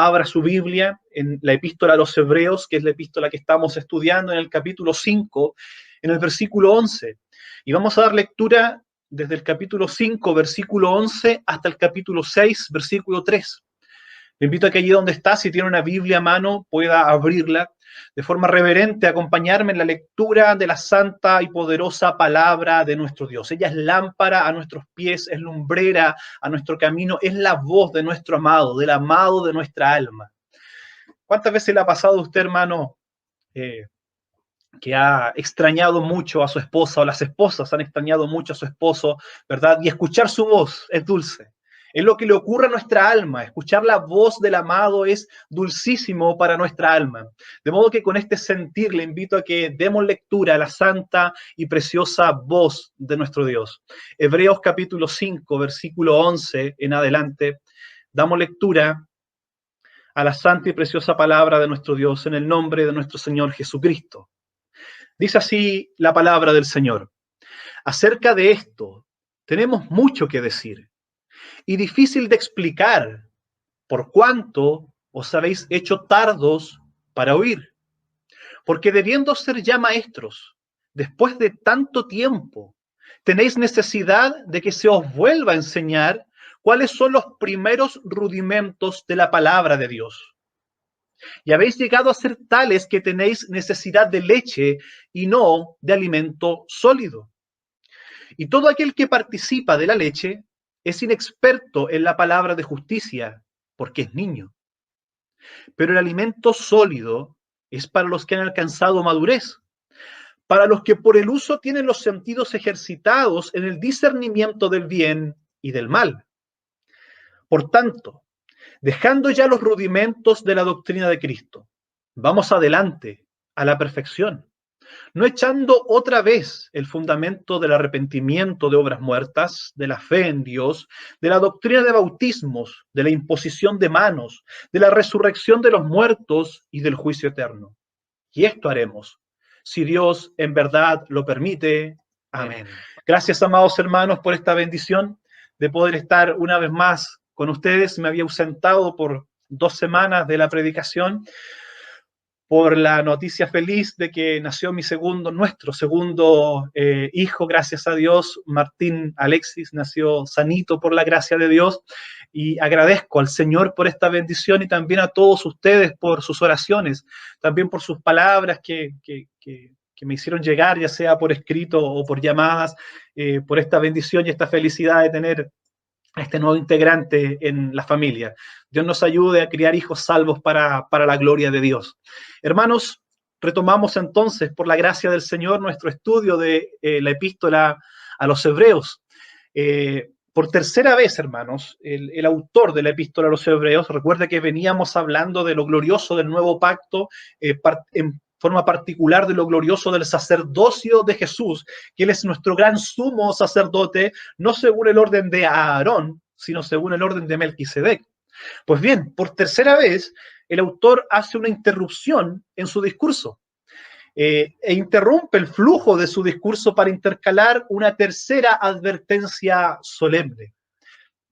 abra su Biblia en la epístola a los Hebreos, que es la epístola que estamos estudiando en el capítulo 5, en el versículo 11. Y vamos a dar lectura desde el capítulo 5, versículo 11, hasta el capítulo 6, versículo 3. Le invito a que allí donde está, si tiene una Biblia a mano, pueda abrirla de forma reverente, acompañarme en la lectura de la santa y poderosa palabra de nuestro Dios. Ella es lámpara a nuestros pies, es lumbrera a nuestro camino, es la voz de nuestro amado, del amado de nuestra alma. ¿Cuántas veces le ha pasado a usted, hermano, que ha extrañado mucho a su esposa, o las esposas han extrañado mucho a su esposo, ¿verdad? Y escuchar su voz es dulce. Es lo que le ocurre a nuestra alma. Escuchar la voz del amado es dulcísimo para nuestra alma. De modo que con este sentir le invito a que demos lectura a la santa y preciosa voz de nuestro Dios. Hebreos capítulo 5, versículo 11 en adelante. Damos lectura a la santa y preciosa palabra de nuestro Dios en el nombre de nuestro Señor Jesucristo. Dice así la palabra del Señor. Acerca de esto tenemos mucho que decir y difícil de explicar, por cuanto os habéis hecho tardos para oír. Porque debiendo ser ya maestros, después de tanto tiempo, tenéis necesidad de que se os vuelva a enseñar cuáles son los primeros rudimentos de la palabra de Dios. Y habéis llegado a ser tales que tenéis necesidad de leche y no de alimento sólido. Y todo aquel que participa de la leche es inexperto en la palabra de justicia, porque es niño. Pero el alimento sólido es para los que han alcanzado madurez, para los que por el uso tienen los sentidos ejercitados en el discernimiento del bien y del mal. Por tanto, dejando ya los rudimentos de la doctrina de Cristo, vamos adelante a la perfección, no echando otra vez el fundamento del arrepentimiento de obras muertas, de la fe en Dios, de la doctrina de bautismos, de la imposición de manos, de la resurrección de los muertos y del juicio eterno. Y esto haremos, si Dios en verdad lo permite. Amén. Gracias, amados hermanos, por esta bendición de poder estar una vez más con ustedes. Me había ausentado por 2 semanas de la predicación por la noticia feliz de que nació nuestro segundo hijo, gracias a Dios. Martín Alexis nació sanito por la gracia de Dios, y agradezco al Señor por esta bendición y también a todos ustedes por sus oraciones, también por sus palabras que me hicieron llegar, ya sea por escrito o por llamadas, por esta bendición y esta felicidad de tener a este nuevo integrante en la familia. Dios nos ayude a criar hijos salvos para la gloria de Dios. Hermanos, retomamos entonces, por la gracia del Señor, nuestro estudio de la epístola a los Hebreos. Por tercera vez, hermanos, el autor de la epístola a los Hebreos, recuerda que veníamos hablando de lo glorioso del nuevo pacto, en forma particular de lo glorioso del sacerdocio de Jesús, que Él es nuestro gran sumo sacerdote, no según el orden de Aarón, sino según el orden de Melquisedec. Pues bien, por tercera vez, el autor hace una interrupción en su discurso, e interrumpe el flujo de su discurso para intercalar una tercera advertencia solemne.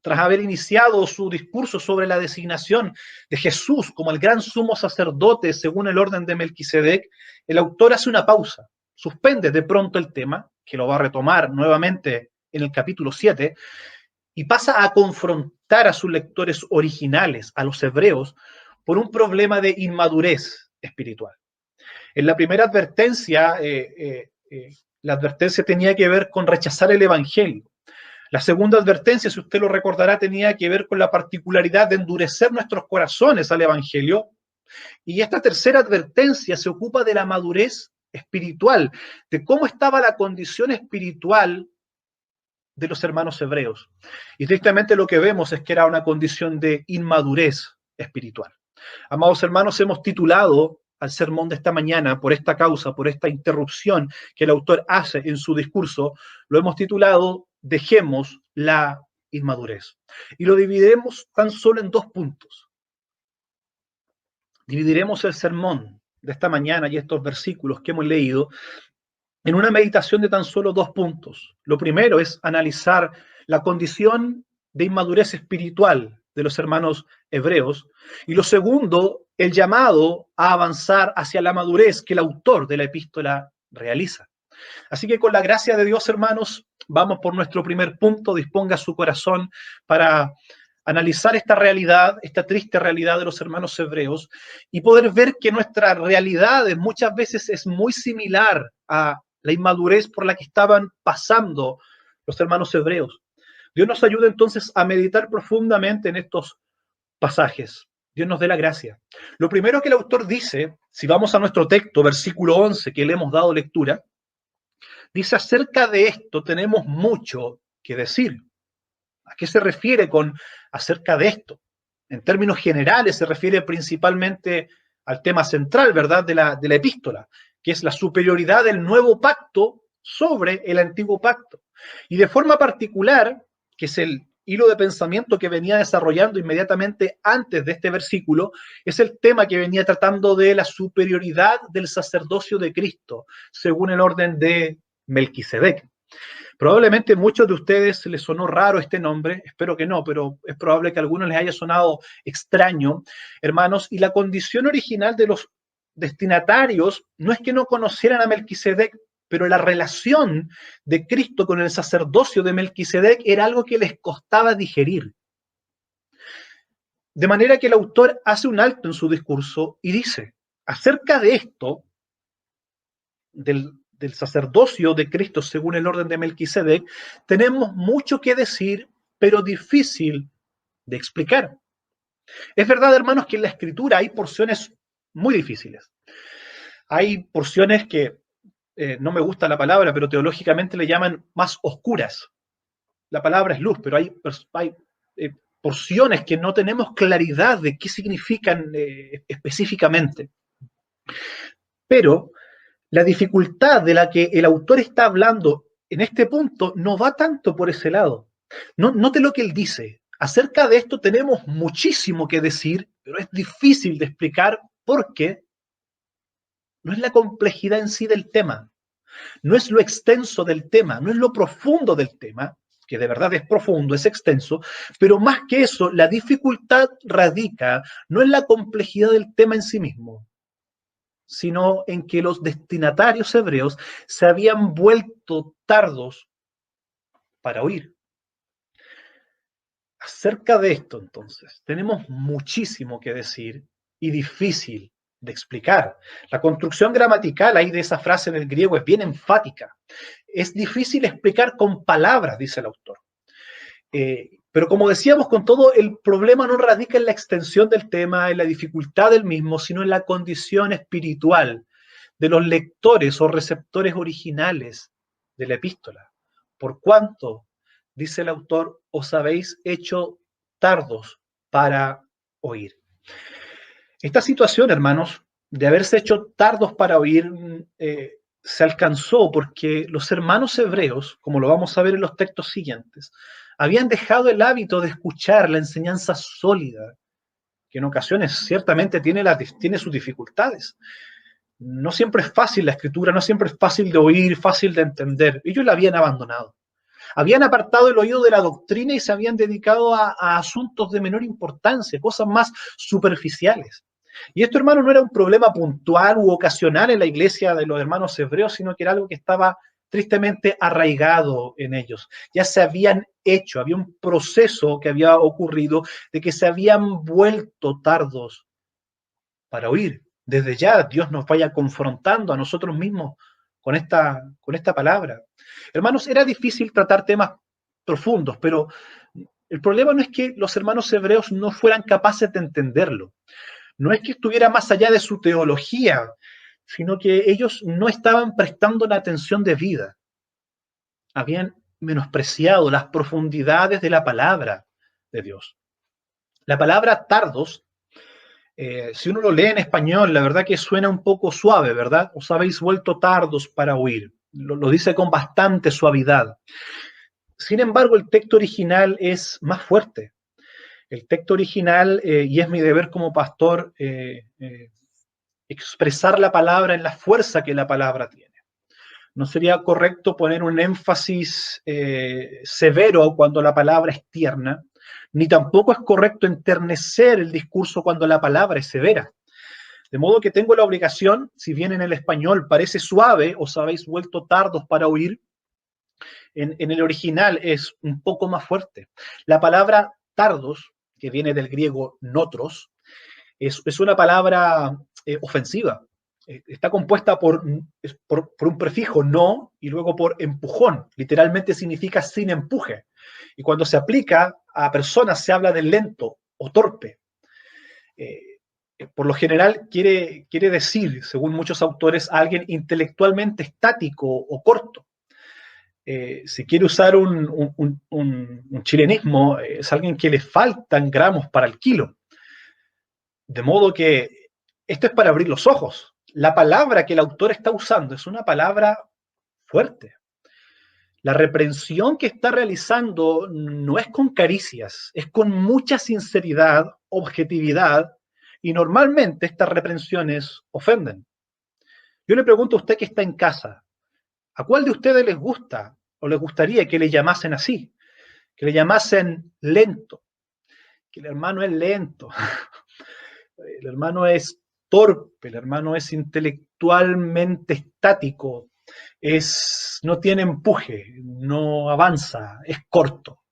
Tras haber iniciado su discurso sobre la designación de Jesús como el gran sumo sacerdote según el orden de Melquisedec, el autor hace una pausa, suspende de pronto el tema, que lo va a retomar nuevamente en el capítulo 7, y pasa a confrontar a sus lectores originales, a los hebreos, por un problema de inmadurez espiritual. En la primera advertencia, la advertencia tenía que ver con rechazar el evangelio. La segunda advertencia, si usted lo recordará, tenía que ver con la particularidad de endurecer nuestros corazones al evangelio. Y esta tercera advertencia se ocupa de la madurez espiritual, de cómo estaba la condición espiritual de los hermanos hebreos. Y tristemente lo que vemos es que era una condición de inmadurez espiritual. Amados hermanos, hemos titulado al sermón de esta mañana, por esta causa, por esta interrupción que el autor hace en su discurso, lo hemos titulado Dejemos la inmadurez. Y lo dividiremos tan solo en 2 puntos. Dividiremos el sermón de esta mañana y estos versículos que hemos leído en una meditación de tan solo 2 puntos. Lo primero es analizar la condición de inmadurez espiritual de los hermanos hebreos. Y lo segundo, el llamado a avanzar hacia la madurez que el autor de la epístola realiza. Así que con la gracia de Dios, hermanos, vamos por nuestro primer punto. Disponga su corazón para analizar esta realidad, esta triste realidad de los hermanos hebreos y poder ver que nuestra realidad muchas veces es muy similar a la inmadurez por la que estaban pasando los hermanos hebreos. Dios nos ayuda entonces a meditar profundamente en estos pasajes. Dios nos dé la gracia. Lo primero que el autor dice, si vamos a nuestro texto, versículo 11, que le hemos dado lectura, dice: acerca de esto tenemos mucho que decir. ¿A qué se refiere con acerca de esto? En términos generales se refiere principalmente al tema central, ¿verdad?, de la epístola, que es la superioridad del nuevo pacto sobre el antiguo pacto. Y de forma particular, que es el hilo de pensamiento que venía desarrollando inmediatamente antes de este versículo, es el tema que venía tratando de la superioridad del sacerdocio de Cristo, según el orden de Melquisedec. Probablemente muchos de ustedes les sonó raro este nombre, espero que no, pero es probable que a algunos les haya sonado extraño, hermanos, y la condición original de los destinatarios no es que no conocieran a Melquisedec, pero la relación de Cristo con el sacerdocio de Melquisedec era algo que les costaba digerir. De manera que el autor hace un alto en su discurso y dice: acerca de esto, del sacerdocio de Cristo según el orden de Melquisedec, tenemos mucho que decir, pero difícil de explicar. Es verdad, hermanos, que en la Escritura hay porciones muy difíciles. Hay porciones que, no me gusta la palabra, pero teológicamente le llaman más oscuras. La palabra es luz, pero hay porciones que no tenemos claridad de qué significan específicamente. Pero la dificultad de la que el autor está hablando en este punto no va tanto por ese lado. Note lo que él dice. Acerca de esto tenemos muchísimo que decir, pero es difícil de explicar porque no es la complejidad en sí del tema, no es lo extenso del tema, no es lo profundo del tema, que de verdad es profundo, es extenso, pero más que eso, la dificultad radica no en la complejidad del tema en sí mismo, sino en que los destinatarios hebreos se habían vuelto tardos para oír. Acerca de esto, entonces, tenemos muchísimo que decir y difícil de explicar. La construcción gramatical ahí de esa frase en el griego es bien enfática. Es difícil explicar con palabras, dice el autor. Pero como decíamos, con todo, el problema no radica en la extensión del tema, en la dificultad del mismo, sino en la condición espiritual de los lectores o receptores originales de la epístola. Por cuanto, dice el autor, os habéis hecho tardos para oír. Esta situación, hermanos, de haberse hecho tardos para oír, se alcanzó porque los hermanos hebreos, como lo vamos a ver en los textos siguientes, habían dejado el hábito de escuchar la enseñanza sólida, que en ocasiones ciertamente tiene sus dificultades. No siempre es fácil la escritura, no siempre es fácil de oír, fácil de entender. Ellos la habían abandonado. Habían apartado el oído de la doctrina y se habían dedicado a asuntos de menor importancia, cosas más superficiales. Y esto, hermano, no era un problema puntual u ocasional en la iglesia de los hermanos hebreos, sino que era algo que estaba tristemente arraigado en ellos. Ya se habían hecho, había un proceso que había ocurrido de que se habían vuelto tardos para oír. Desde ya Dios nos vaya confrontando a nosotros mismos con esta palabra. Hermanos, era difícil tratar temas profundos, pero el problema no es que los hermanos hebreos no fueran capaces de entenderlo. No es que estuviera más allá de su teología, sino que ellos no estaban prestando la atención debida. Habían menospreciado las profundidades de la palabra de Dios. La palabra tardos, si uno lo lee en español, la verdad que suena un poco suave, ¿verdad? Os habéis vuelto tardos para oír. Lo dice con bastante suavidad. Sin embargo, el texto original es más fuerte. El texto original, y es mi deber como pastor, expresar la palabra en la fuerza que la palabra tiene. No sería correcto poner un énfasis severo cuando la palabra es tierna, ni tampoco es correcto enternecer el discurso cuando la palabra es severa. De modo que tengo la obligación, si bien en el español parece suave, os habéis vuelto tardos para oír, en el original es un poco más fuerte. La palabra tardos, que viene del griego notros, es una palabra ofensiva. Está compuesta por un prefijo no y luego por empujón. Literalmente significa sin empuje. Y cuando se aplica a personas se habla de lento o torpe. Por lo general quiere decir, según muchos autores, a alguien intelectualmente estático o corto. Si quiere usar un chilenismo, es alguien que le faltan gramos para el kilo. De modo que esto es para abrir los ojos. La palabra que el autor está usando es una palabra fuerte. La reprensión que está realizando no es con caricias, es con mucha sinceridad, objetividad, y normalmente estas reprensiones ofenden. Yo le pregunto a usted que está en casa, ¿a cuál de ustedes les gusta o les gustaría que le llamasen así? Que le llamasen lento, que el hermano es lento, el hermano es torpe, el hermano es intelectualmente estático, no tiene empuje, no avanza, es corto.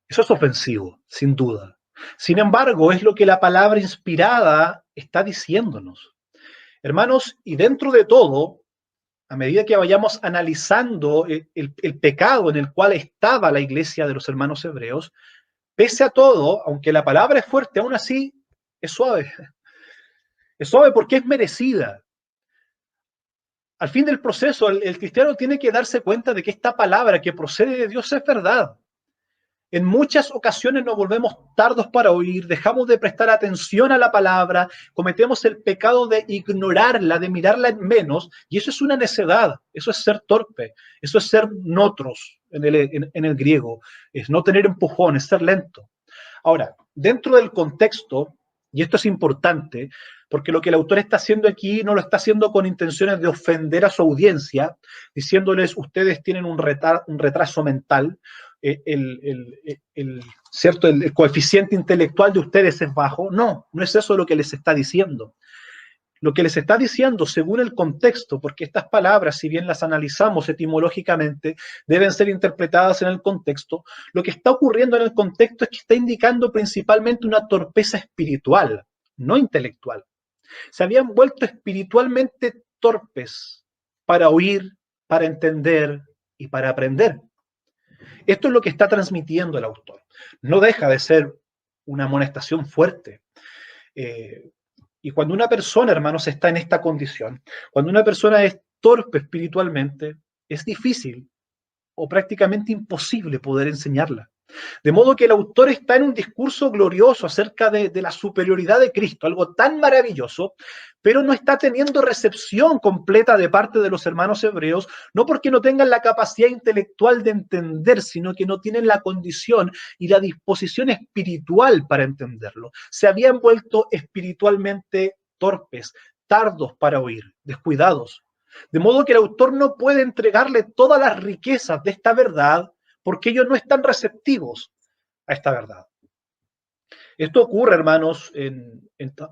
Eso es ofensivo, sin duda. Sin embargo, es lo que la palabra inspirada está diciéndonos. Hermanos, y dentro de todo, a medida que vayamos analizando el pecado en el cual estaba la iglesia de los hermanos hebreos, pese a todo, aunque la palabra es fuerte, aún así es suave. Es suave porque es merecida. Al fin del proceso, el cristiano tiene que darse cuenta de que esta palabra que procede de Dios es verdad. En muchas ocasiones nos volvemos tardos para oír, dejamos de prestar atención a la palabra, cometemos el pecado de ignorarla, de mirarla en menos, y eso es una necedad, eso es ser torpe, eso es ser notros en el griego, es no tener empujón, es ser lento. Ahora, dentro del contexto, y esto es importante, porque lo que el autor está haciendo aquí no lo está haciendo con intenciones de ofender a su audiencia, diciéndoles ustedes tienen un retraso mental, ¿cierto? El coeficiente intelectual de ustedes es bajo. No, no es eso lo que les está diciendo. Lo que les está diciendo, según el contexto, porque estas palabras, si bien las analizamos etimológicamente, deben ser interpretadas en el contexto, lo que está ocurriendo en el contexto es que está indicando principalmente una torpeza espiritual, no intelectual. Se habían vuelto espiritualmente torpes para oír, para entender y para aprender. Esto es lo que está transmitiendo el autor. No deja de ser una amonestación fuerte. Y cuando una persona, hermanos, está en esta condición, cuando una persona es torpe espiritualmente, es difícil o prácticamente imposible poder enseñarla. De modo que el autor está en un discurso glorioso acerca de la superioridad de Cristo, algo tan maravilloso, pero no está teniendo recepción completa de parte de los hermanos hebreos, no porque no tengan la capacidad intelectual de entender, sino que no tienen la condición y la disposición espiritual para entenderlo. Se habían vuelto espiritualmente torpes, tardos para oír, descuidados. De modo que el autor no puede entregarle todas las riquezas de esta verdad porque ellos no están receptivos a esta verdad. Esto ocurre, hermanos,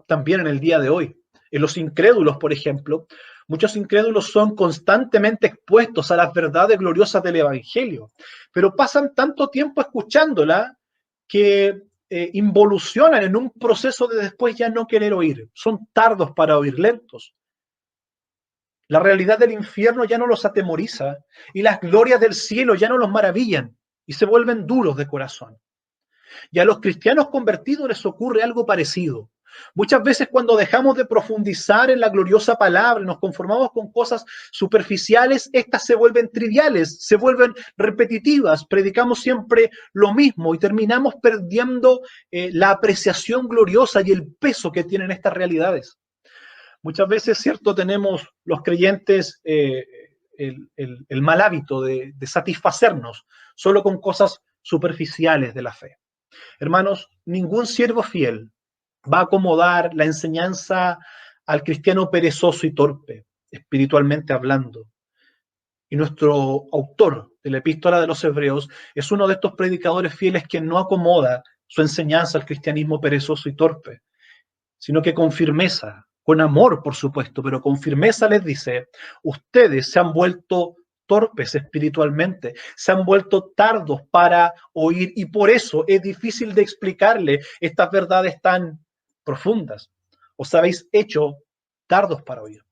también en el día de hoy. En los incrédulos, por ejemplo, muchos incrédulos son constantemente expuestos a las verdades gloriosas del Evangelio, pero pasan tanto tiempo escuchándola que involucionan en un proceso de después ya no querer oír. Son tardos para oír, lentos. La realidad del infierno ya no los atemoriza y las glorias del cielo ya no los maravillan y se vuelven duros de corazón. Y a los cristianos convertidos les ocurre algo parecido. Muchas veces cuando dejamos de profundizar en la gloriosa palabra y nos conformamos con cosas superficiales, estas se vuelven triviales, se vuelven repetitivas, predicamos siempre lo mismo y terminamos perdiendo la apreciación gloriosa y el peso que tienen estas realidades. Muchas veces, cierto, tenemos los creyentes el mal hábito de satisfacernos solo con cosas superficiales de la fe. Hermanos, ningún siervo fiel va a acomodar la enseñanza al cristiano perezoso y torpe, espiritualmente hablando. Y nuestro autor de la epístola de los Hebreos es uno de estos predicadores fieles que no acomoda su enseñanza al cristianismo perezoso y torpe, sino que con firmeza, con amor, por supuesto, pero con firmeza les dice: ustedes se han vuelto torpes espiritualmente, se han vuelto tardos para oír, y por eso es difícil de explicarle estas verdades tan profundas. Os habéis hecho tardos para oír.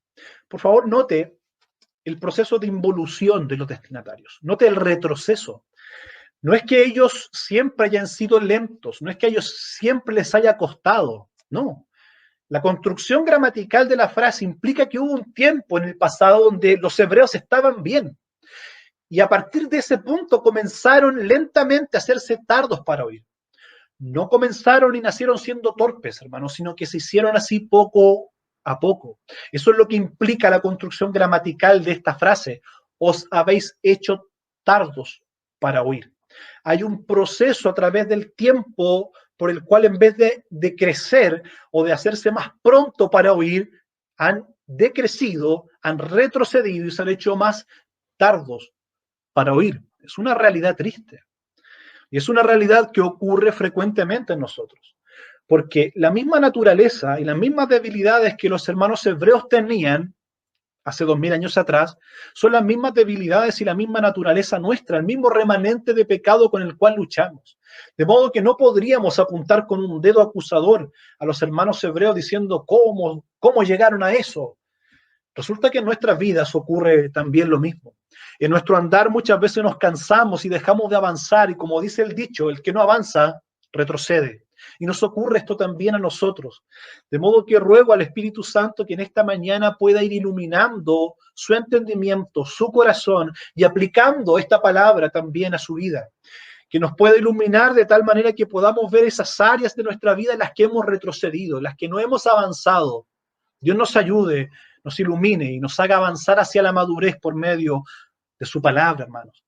Por favor, note el proceso de involución de los destinatarios. Note el retroceso. No es que ellos siempre hayan sido lentos, no es que a ellos siempre les haya costado, no. La construcción gramatical de la frase implica que hubo un tiempo en el pasado donde los hebreos estaban bien. Y a partir de ese punto comenzaron lentamente a hacerse tardos para oír. No comenzaron y nacieron siendo torpes, hermanos, sino que se hicieron así poco a poco. Eso es lo que implica la construcción gramatical de esta frase. Os habéis hecho tardos para oír. Hay un proceso a través del tiempo por el cual, en vez de crecer o de hacerse más pronto para oír, han decrecido, han retrocedido y se han hecho más tardos para oír. Es una realidad triste. Y es una realidad que ocurre frecuentemente en nosotros. Porque la misma naturaleza y las mismas debilidades que los hermanos hebreos tenían hace 2000 años atrás, son las mismas debilidades y la misma naturaleza nuestra, el mismo remanente de pecado con el cual luchamos. De modo que no podríamos apuntar con un dedo acusador a los hermanos hebreos diciendo cómo llegaron a eso. Resulta que en nuestras vidas ocurre también lo mismo. En nuestro andar muchas veces nos cansamos y dejamos de avanzar, y como dice el dicho, el que no avanza, retrocede. Y nos ocurre esto también a nosotros. De modo que ruego al Espíritu Santo que en esta mañana pueda ir iluminando su entendimiento, su corazón, y aplicando esta palabra también a su vida. Que nos pueda iluminar de tal manera que podamos ver esas áreas de nuestra vida en las que hemos retrocedido, en las que no hemos avanzado. Dios nos ayude, nos ilumine y nos haga avanzar hacia la madurez por medio de su palabra, hermanos.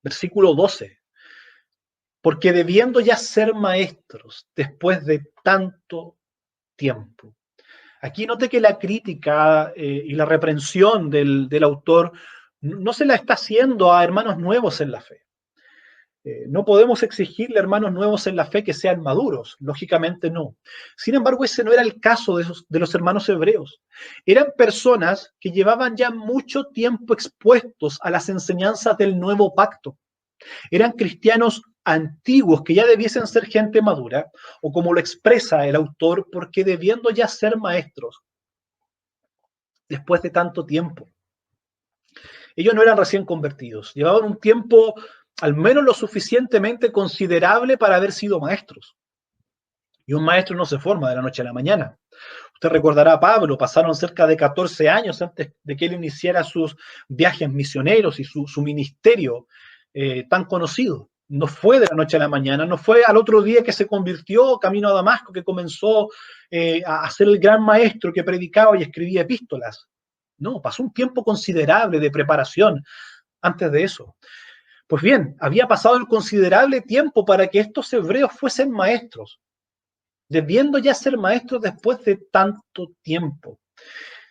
Versículo 12. Porque debiendo ya ser maestros después de tanto tiempo. Aquí note que la crítica y la reprensión del autor no se la está haciendo a hermanos nuevos en la fe. No podemos exigirle a hermanos nuevos en la fe que sean maduros, lógicamente no. Sin embargo, ese no era el caso de los hermanos hebreos. Eran personas que llevaban ya mucho tiempo expuestos a las enseñanzas del nuevo pacto. Eran cristianos antiguos que ya debiesen ser gente madura, o como lo expresa el autor, porque debiendo ya ser maestros después de tanto tiempo. Ellos no eran recién convertidos, llevaban un tiempo al menos lo suficientemente considerable para haber sido maestros. Y un maestro no se forma de la noche a la mañana. Usted recordará a Pablo, pasaron cerca de 14 años antes de que él iniciara sus viajes misioneros y su ministerio tan conocido. No fue de la noche a la mañana, no fue al otro día que se convirtió camino a Damasco, que comenzó a ser el gran maestro que predicaba y escribía epístolas. No, pasó un tiempo considerable de preparación antes de eso. Pues bien, había pasado el considerable tiempo para que estos hebreos fuesen maestros, debiendo ya ser maestros después de tanto tiempo.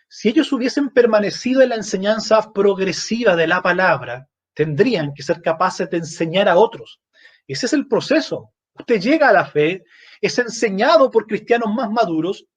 Si ellos hubiesen permanecido en la enseñanza progresiva de la palabra, tendrían que ser capaces de enseñar a otros. Ese es el proceso. Usted llega a la fe, es enseñado por cristianos más maduros.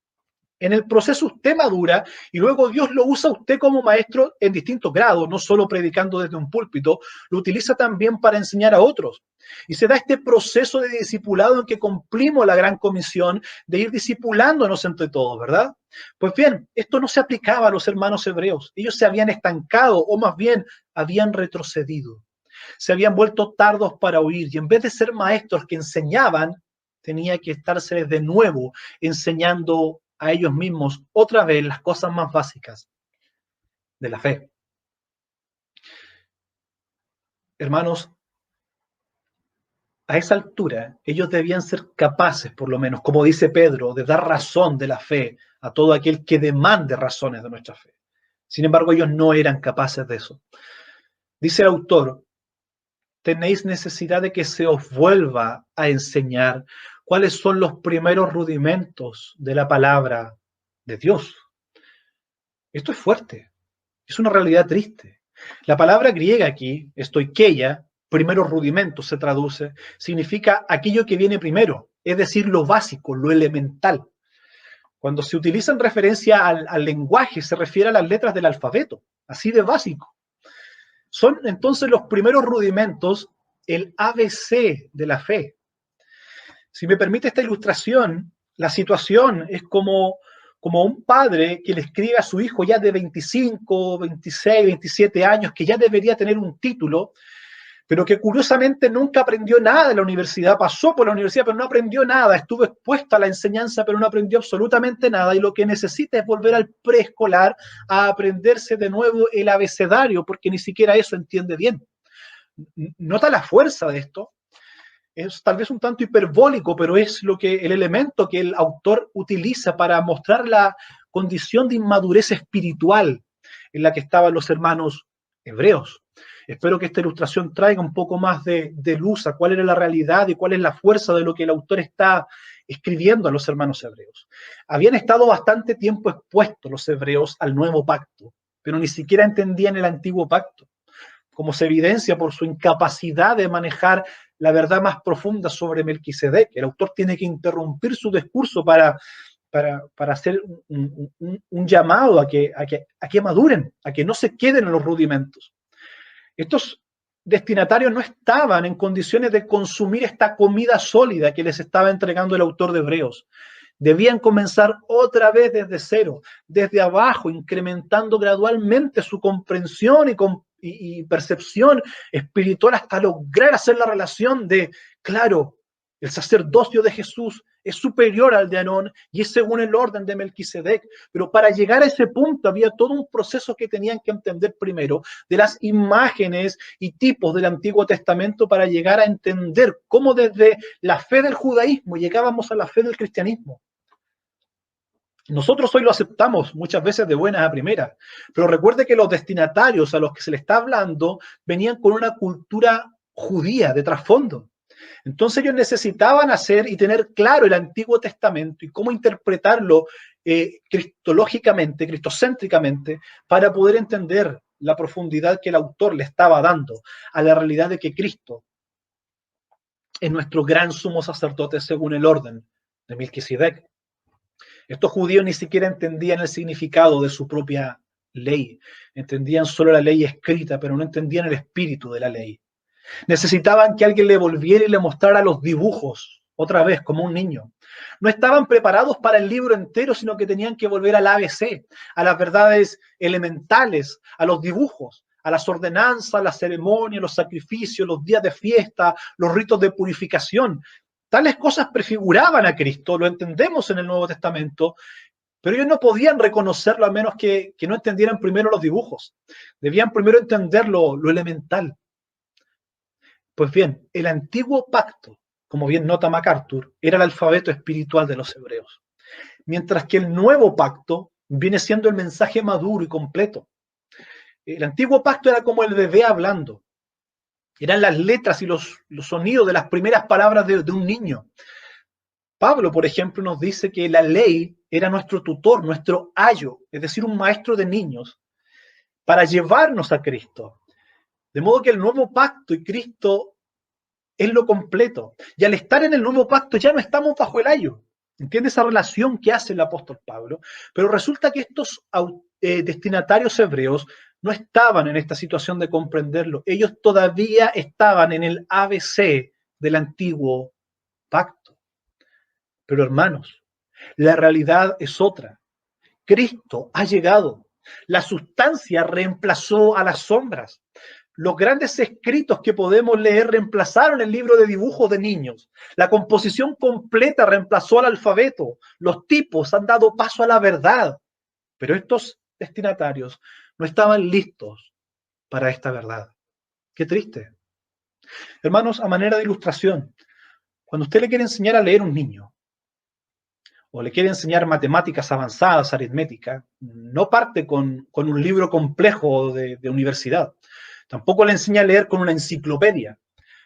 En el proceso usted madura y luego Dios lo usa a usted como maestro en distintos grados, no solo predicando desde un púlpito, lo utiliza también para enseñar a otros. Y se da este proceso de discipulado en que cumplimos la gran comisión de ir discipulándonos entre todos, ¿verdad? Pues bien, esto no se aplicaba a los hermanos hebreos. Ellos se habían estancado, o más bien habían retrocedido. Se habían vuelto tardos para oír, y en vez de ser maestros que enseñaban, tenía que estarse de nuevo enseñando a ellos mismos otra vez las cosas más básicas de la fe. Hermanos, a esa altura ellos debían ser capaces, por lo menos, como dice Pedro, de dar razón de la fe a todo aquel que demande razones de nuestra fe. Sin embargo, ellos no eran capaces de eso. Dice el autor: tenéis necesidad de que se os vuelva a enseñar cuáles son los primeros rudimentos de la palabra de Dios. Esto es fuerte, es una realidad triste. La palabra griega aquí, stoikeia, primeros rudimentos se traduce, significa aquello que viene primero, es decir, lo básico, lo elemental. Cuando se utiliza en referencia al lenguaje, se refiere a las letras del alfabeto, así de básico. Son entonces los primeros rudimentos, el ABC de la fe. Si me permite esta ilustración, la situación es como un padre que le escribe a su hijo ya de 25, 26, 27 años, que ya debería tener un título, pero que curiosamente nunca aprendió nada de la universidad, pasó por la universidad, pero no aprendió nada, estuvo expuesto a la enseñanza, pero no aprendió absolutamente nada, y lo que necesita es volver al preescolar a aprenderse de nuevo el abecedario, porque ni siquiera eso entiende bien. ¿Nota la fuerza de esto? Es tal vez un tanto hiperbólico, pero es el elemento que el autor utiliza para mostrar la condición de inmadurez espiritual en la que estaban los hermanos hebreos. Espero que esta ilustración traiga un poco más de luz a cuál era la realidad y cuál es la fuerza de lo que el autor está escribiendo a los hermanos hebreos. Habían estado bastante tiempo expuestos los hebreos al nuevo pacto, pero ni siquiera entendían el antiguo pacto, como se evidencia por su incapacidad de manejar la verdad más profunda sobre Melquisedec. El autor tiene que interrumpir su discurso para hacer un llamado a que maduren, a que no se queden en los rudimentos. Estos destinatarios no estaban en condiciones de consumir esta comida sólida que les estaba entregando el autor de Hebreos. Debían comenzar otra vez desde cero, desde abajo, incrementando gradualmente su comprensión y percepción espiritual hasta lograr hacer la relación de, claro, el sacerdocio de Jesús es superior al de Aarón y es según el orden de Melquisedec. Pero para llegar a ese punto había todo un proceso que tenían que entender primero de las imágenes y tipos del Antiguo Testamento para llegar a entender cómo desde la fe del judaísmo llegábamos a la fe del cristianismo. Nosotros hoy lo aceptamos muchas veces de buenas a primeras, pero recuerde que los destinatarios a los que se le está hablando venían con una cultura judía de trasfondo. Entonces ellos necesitaban hacer y tener claro el Antiguo Testamento y cómo interpretarlo cristológicamente, cristocéntricamente, para poder entender la profundidad que el autor le estaba dando a la realidad de que Cristo es nuestro gran sumo sacerdote según el orden de Melquisedec. Estos judíos ni siquiera entendían el significado de su propia ley, entendían solo la ley escrita, pero no entendían el espíritu de la ley. Necesitaban que alguien le volviera y le mostrara los dibujos, otra vez, como un niño. No estaban preparados para el libro entero, sino que tenían que volver al ABC, a las verdades elementales, a los dibujos, a las ordenanzas, las ceremonias, los sacrificios, los días de fiesta, los ritos de purificación. Tales cosas prefiguraban a Cristo, lo entendemos en el Nuevo Testamento, pero ellos no podían reconocerlo a menos que no entendieran primero los dibujos. Debían primero entender lo elemental. Pues bien, el antiguo pacto, como bien nota MacArthur, era el alfabeto espiritual de los hebreos, mientras que el nuevo pacto viene siendo el mensaje maduro y completo. El antiguo pacto era como el bebé hablando, eran las letras y los sonidos de las primeras palabras de un niño. Pablo, por ejemplo, nos dice que la ley era nuestro tutor, nuestro ayo, es decir, un maestro de niños, para llevarnos a Cristo. De modo que el nuevo pacto y Cristo es lo completo. Y al estar en el nuevo pacto ya no estamos bajo el ayo. ¿Entiende esa relación que hace el apóstol Pablo? Pero resulta que estos destinatarios hebreos no estaban en esta situación de comprenderlo. Ellos todavía estaban en el ABC del antiguo pacto. Pero hermanos, la realidad es otra. Cristo ha llegado. La sustancia reemplazó a las sombras. Los grandes escritos que podemos leer reemplazaron el libro de dibujos de niños. La composición completa reemplazó al alfabeto. Los tipos han dado paso a la verdad. Pero estos destinatarios no estaban listos para esta verdad. Qué triste. Hermanos, a manera de ilustración, cuando usted le quiere enseñar a leer a un niño, o le quiere enseñar matemáticas avanzadas, aritmética, no parte con un libro complejo de universidad. Tampoco le enseña a leer con una enciclopedia.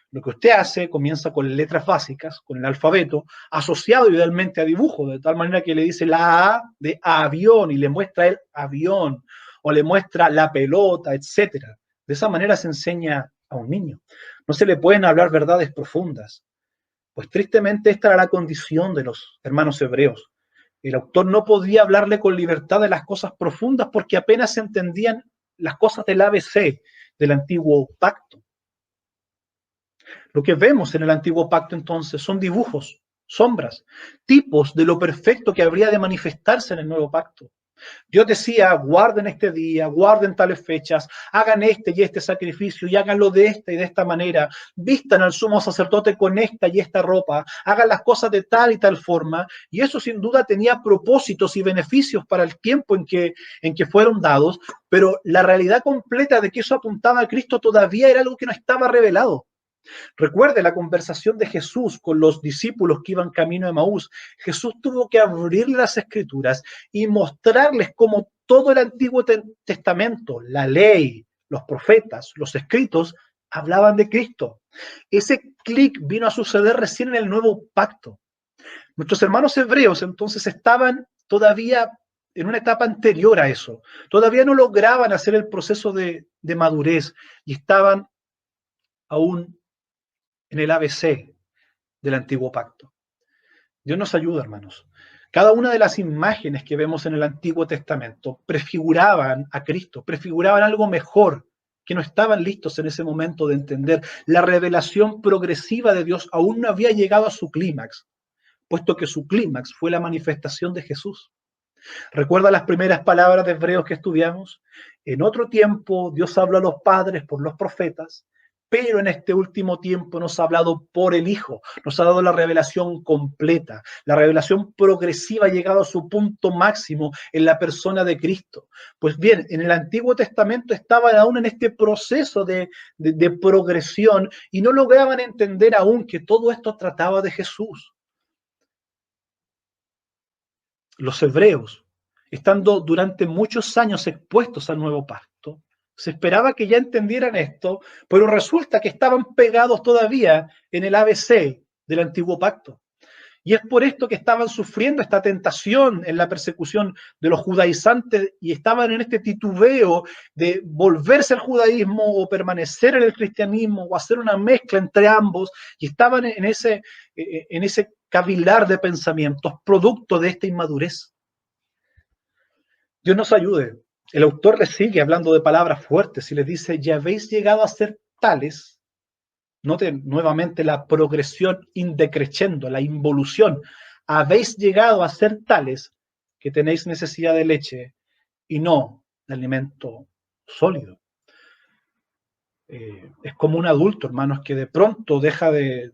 Lo que usted hace, comienza con letras básicas, con el alfabeto, asociado idealmente a dibujos, de tal manera que le dice la A de avión y le muestra el avión, o le muestra la pelota, etc. De esa manera se enseña a un niño. No se le pueden hablar verdades profundas, pues tristemente esta era la condición de los hermanos hebreos. El autor no podía hablarle con libertad de las cosas profundas porque apenas se entendían las cosas del ABC del antiguo pacto. Lo que vemos en el antiguo pacto entonces son dibujos, sombras, tipos de lo perfecto que habría de manifestarse en el nuevo pacto. Dios decía, guarden este día, guarden tales fechas, hagan este y este sacrificio y háganlo de esta y de esta manera, vistan al sumo sacerdote con esta y esta ropa, hagan las cosas de tal y tal forma, y eso sin duda tenía propósitos y beneficios para el tiempo en que fueron dados, pero la realidad completa de que eso apuntaba a Cristo todavía era algo que no estaba revelado. Recuerde la conversación de Jesús con los discípulos que iban camino de Emaús. Jesús tuvo que abrirle las escrituras y mostrarles cómo todo el Antiguo Testamento, la ley, los profetas, los escritos, hablaban de Cristo. Ese clic vino a suceder recién en el nuevo pacto. Nuestros hermanos hebreos entonces estaban todavía en una etapa anterior a eso. Todavía no lograban hacer el proceso de madurez y estaban aún en el ABC del antiguo pacto. Dios nos ayuda, hermanos. Cada una de las imágenes que vemos en el Antiguo Testamento prefiguraban a Cristo, prefiguraban algo mejor, que no estaban listos en ese momento de entender. La revelación progresiva de Dios aún no había llegado a su clímax, puesto que su clímax fue la manifestación de Jesús. ¿Recuerda las primeras palabras de Hebreos que estudiamos? En otro tiempo Dios habló a los padres por los profetas, pero en este último tiempo nos ha hablado por el Hijo, nos ha dado la revelación completa, la revelación progresiva ha llegado a su punto máximo en la persona de Cristo. Pues bien, en el Antiguo Testamento estaban aún en este proceso de progresión y no lograban entender aún que todo esto trataba de Jesús. Los hebreos, estando durante muchos años expuestos al nuevo pacto, se esperaba que ya entendieran esto, pero resulta que estaban pegados todavía en el ABC del antiguo pacto. Y es por esto que estaban sufriendo esta tentación en la persecución de los judaizantes y estaban en este titubeo de volverse al judaísmo o permanecer en el cristianismo o hacer una mezcla entre ambos, y estaban en ese cavilar de pensamientos producto de esta inmadurez. Dios nos ayude. El autor les sigue hablando de palabras fuertes y les dice, ya habéis llegado a ser tales. Noten nuevamente la progresión indecreciendo, la involución. Habéis llegado a ser tales que tenéis necesidad de leche y no de alimento sólido. Es como un adulto, hermanos, que de pronto se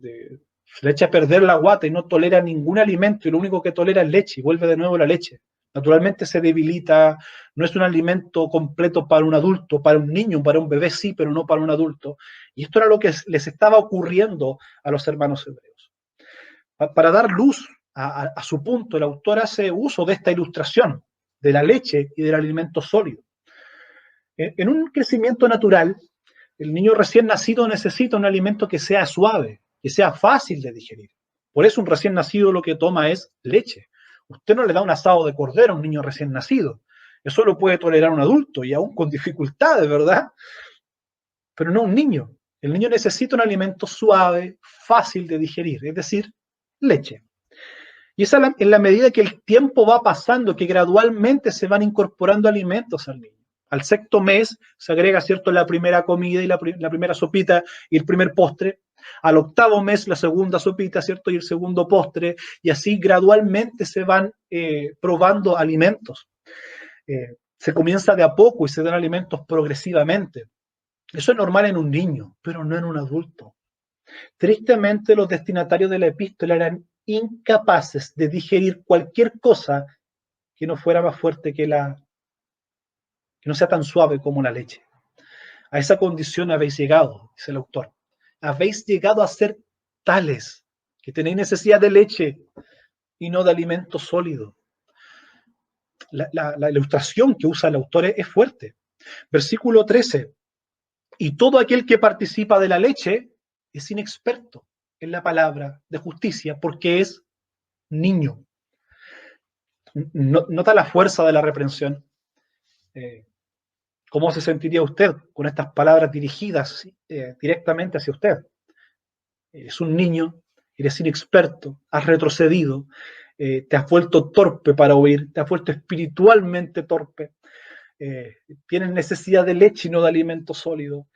le echa a perder la guata y no tolera ningún alimento y lo único que tolera es leche y vuelve de nuevo la leche. Naturalmente se debilita, no es un alimento completo para un adulto, para un niño, para un bebé sí, pero no para un adulto. Y esto era lo que les estaba ocurriendo a los hermanos hebreos. Para dar luz a su punto, el autor hace uso de esta ilustración de la leche y del alimento sólido. En un crecimiento natural, el niño recién nacido necesita un alimento que sea suave, que sea fácil de digerir. Por eso un recién nacido lo que toma es leche. Usted no le da un asado de cordero a un niño recién nacido. Eso lo puede tolerar un adulto y aún con dificultades, ¿verdad? Pero no un niño. El niño necesita un alimento suave, fácil de digerir, es decir, leche. Y esa en la medida que el tiempo va pasando, que gradualmente se van incorporando alimentos al niño. Al sexto mes se agrega, ¿cierto?, la primera comida y la primera sopita y el primer postre. Al octavo mes la segunda sopita, ¿cierto?, y el segundo postre. Y así gradualmente se van probando alimentos. Se comienza de a poco y se dan alimentos progresivamente. Eso es normal en un niño, pero no en un adulto. Tristemente, los destinatarios de la epístola eran incapaces de digerir cualquier cosa que no fuera más fuerte que no sea tan suave como la leche. A esa condición habéis llegado, dice el autor. Habéis llegado a ser tales que tenéis necesidad de leche y no de alimento sólido. La ilustración que usa el autor es fuerte. Versículo 13. Y todo aquel que participa de la leche es inexperto en la palabra de justicia porque es niño. Nota la fuerza de la reprensión. ¿Cómo se sentiría usted con estas palabras dirigidas directamente hacia usted? Eres un niño, eres inexperto, has retrocedido, te has vuelto torpe para oír, te has vuelto espiritualmente torpe, tienes necesidad de leche y no de alimento sólido.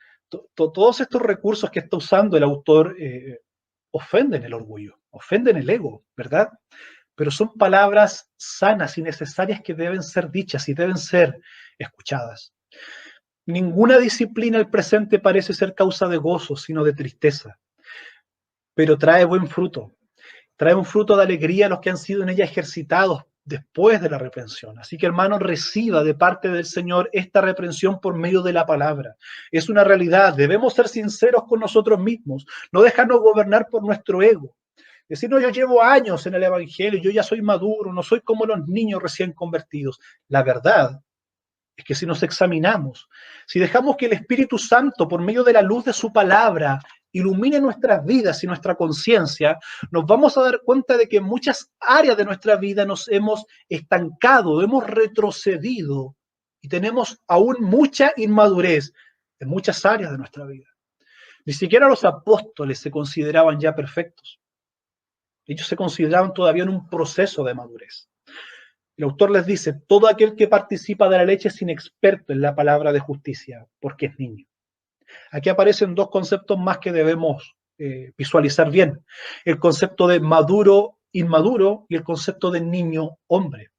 Todos estos recursos que está usando el autor ofenden el orgullo, ofenden el ego, ¿verdad? Pero son palabras sanas y necesarias que deben ser dichas y deben ser escuchadas. Ninguna disciplina al presente parece ser causa de gozo, sino de tristeza, pero trae buen fruto. Trae un fruto de alegría a los que han sido en ella ejercitados después de la reprensión. Así que, hermano, reciba de parte del Señor esta reprensión por medio de la palabra. Es una realidad. Debemos ser sinceros con nosotros mismos, no dejarnos gobernar por nuestro ego. Decir, no, yo llevo años en el Evangelio, yo ya soy maduro, no soy como los niños recién convertidos. La verdad es que si nos examinamos, si dejamos que el Espíritu Santo, por medio de la luz de su palabra, ilumine nuestras vidas y nuestra conciencia, nos vamos a dar cuenta de que en muchas áreas de nuestra vida nos hemos estancado, hemos retrocedido y tenemos aún mucha inmadurez en muchas áreas de nuestra vida. Ni siquiera los apóstoles se consideraban ya perfectos. Ellos se consideraban todavía en un proceso de madurez. El autor les dice, todo aquel que participa de la leche es inexperto en la palabra de justicia, porque es niño. Aquí aparecen dos conceptos más que debemos visualizar bien. El concepto de maduro, inmaduro, y el concepto de niño, hombre.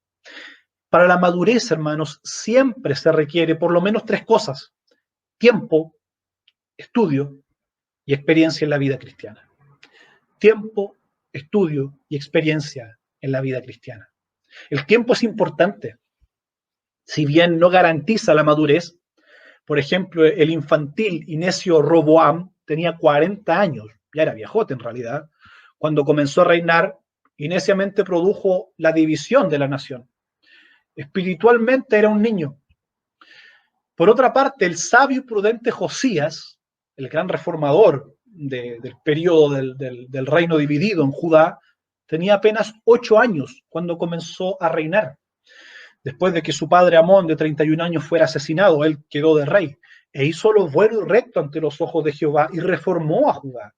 Para la madurez, hermanos, siempre se requiere por lo menos tres cosas: tiempo, estudio y experiencia en la vida cristiana. Tiempo, estudio y experiencia en la vida cristiana. El tiempo es importante. Si bien no garantiza la madurez, por ejemplo, el infantil y necio Roboam tenía 40 años, ya era viejote en realidad, cuando comenzó a reinar y neciamente produjo la división de la nación. Espiritualmente era un niño. Por otra parte, el sabio y prudente Josías, el gran reformador del periodo del reino dividido en Judá, tenía apenas 8 años cuando comenzó a reinar. Después de que su padre Amón, de 31 años, fuera asesinado, él quedó de rey e hizo lo bueno y recto ante los ojos de Jehová y reformó a Judá.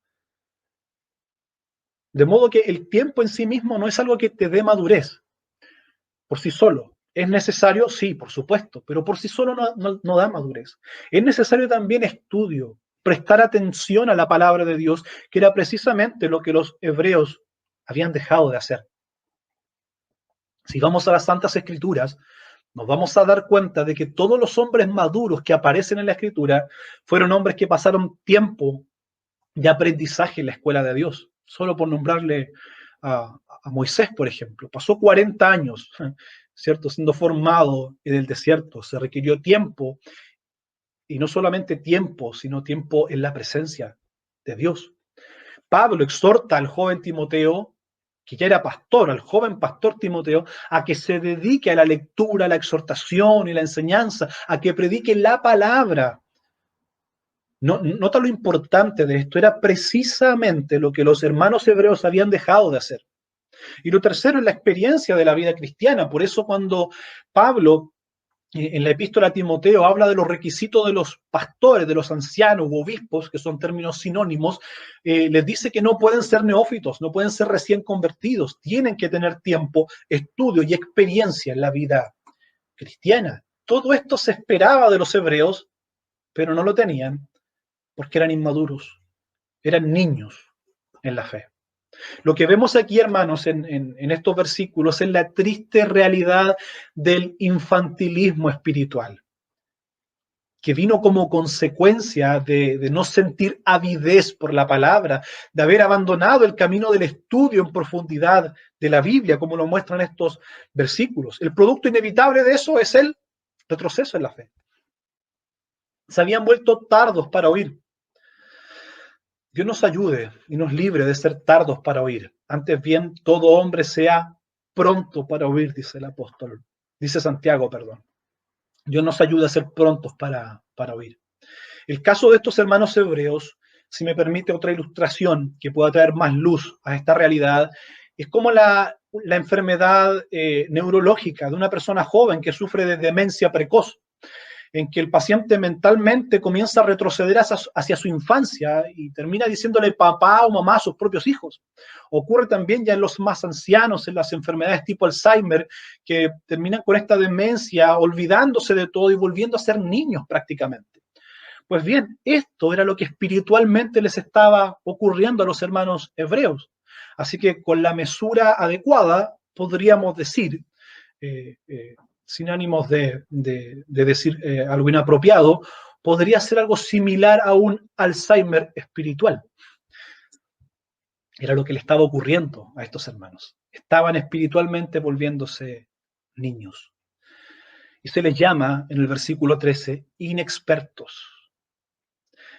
De modo que el tiempo en sí mismo no es algo que te dé madurez por sí solo. ¿Es necesario? Sí, por supuesto, pero por sí solo no da madurez. Es necesario también estudio, prestar atención a la palabra de Dios, que era precisamente lo que los hebreos habían dejado de hacer. Si vamos a las Santas Escrituras, nos vamos a dar cuenta de que todos los hombres maduros que aparecen en la Escritura fueron hombres que pasaron tiempo de aprendizaje en la escuela de Dios. Solo por nombrarle a Moisés, por ejemplo, pasó 40 años, ¿cierto?, siendo formado en el desierto. Se requirió tiempo, y no solamente tiempo, sino tiempo en la presencia de Dios. Pablo exhorta al joven Timoteo, que ya era pastor, al joven pastor Timoteo, a que se dedique a la lectura, a la exhortación y la enseñanza, a que predique la palabra. Nota lo importante de esto, era precisamente lo que los hermanos hebreos habían dejado de hacer. Y lo tercero es la experiencia de la vida cristiana. Por eso cuando Pablo en la epístola a Timoteo habla de los requisitos de los pastores, de los ancianos u obispos, que son términos sinónimos, les dice que no pueden ser neófitos, no pueden ser recién convertidos, tienen que tener tiempo, estudio y experiencia en la vida cristiana. Todo esto se esperaba de los hebreos, pero no lo tenían porque eran inmaduros, eran niños en la fe. Lo que vemos aquí, hermanos, en estos versículos es la triste realidad del infantilismo espiritual, que vino como consecuencia de no sentir avidez por la palabra, de haber abandonado el camino del estudio en profundidad de la Biblia, como lo muestran estos versículos. El producto inevitable de eso es el retroceso en la fe. Se habían vuelto tardos para oír. Dios nos ayude y nos libre de ser tardos para oír. Antes bien, todo hombre sea pronto para oír, dice el apóstol, dice Santiago, perdón. Dios nos ayude a ser prontos para oír. El caso de estos hermanos hebreos, si me permite otra ilustración que pueda traer más luz a esta realidad, es como la enfermedad neurológica de una persona joven que sufre de demencia precoz. en que el paciente mentalmente comienza a retroceder hacia su infancia y termina diciéndole papá o mamá a sus propios hijos. Ocurre también ya en los más ancianos, en las enfermedades tipo Alzheimer, que terminan con esta demencia, olvidándose de todo y volviendo a ser niños prácticamente. Pues bien, esto era lo que espiritualmente les estaba ocurriendo a los hermanos hebreos. Así que con la mesura adecuada podríamos decir, sin ánimos de decir algo inapropiado, podría ser algo similar a un Alzheimer espiritual. Era lo que le estaba ocurriendo a estos hermanos. Estaban espiritualmente volviéndose niños. Y se les llama, en el versículo 13, inexpertos.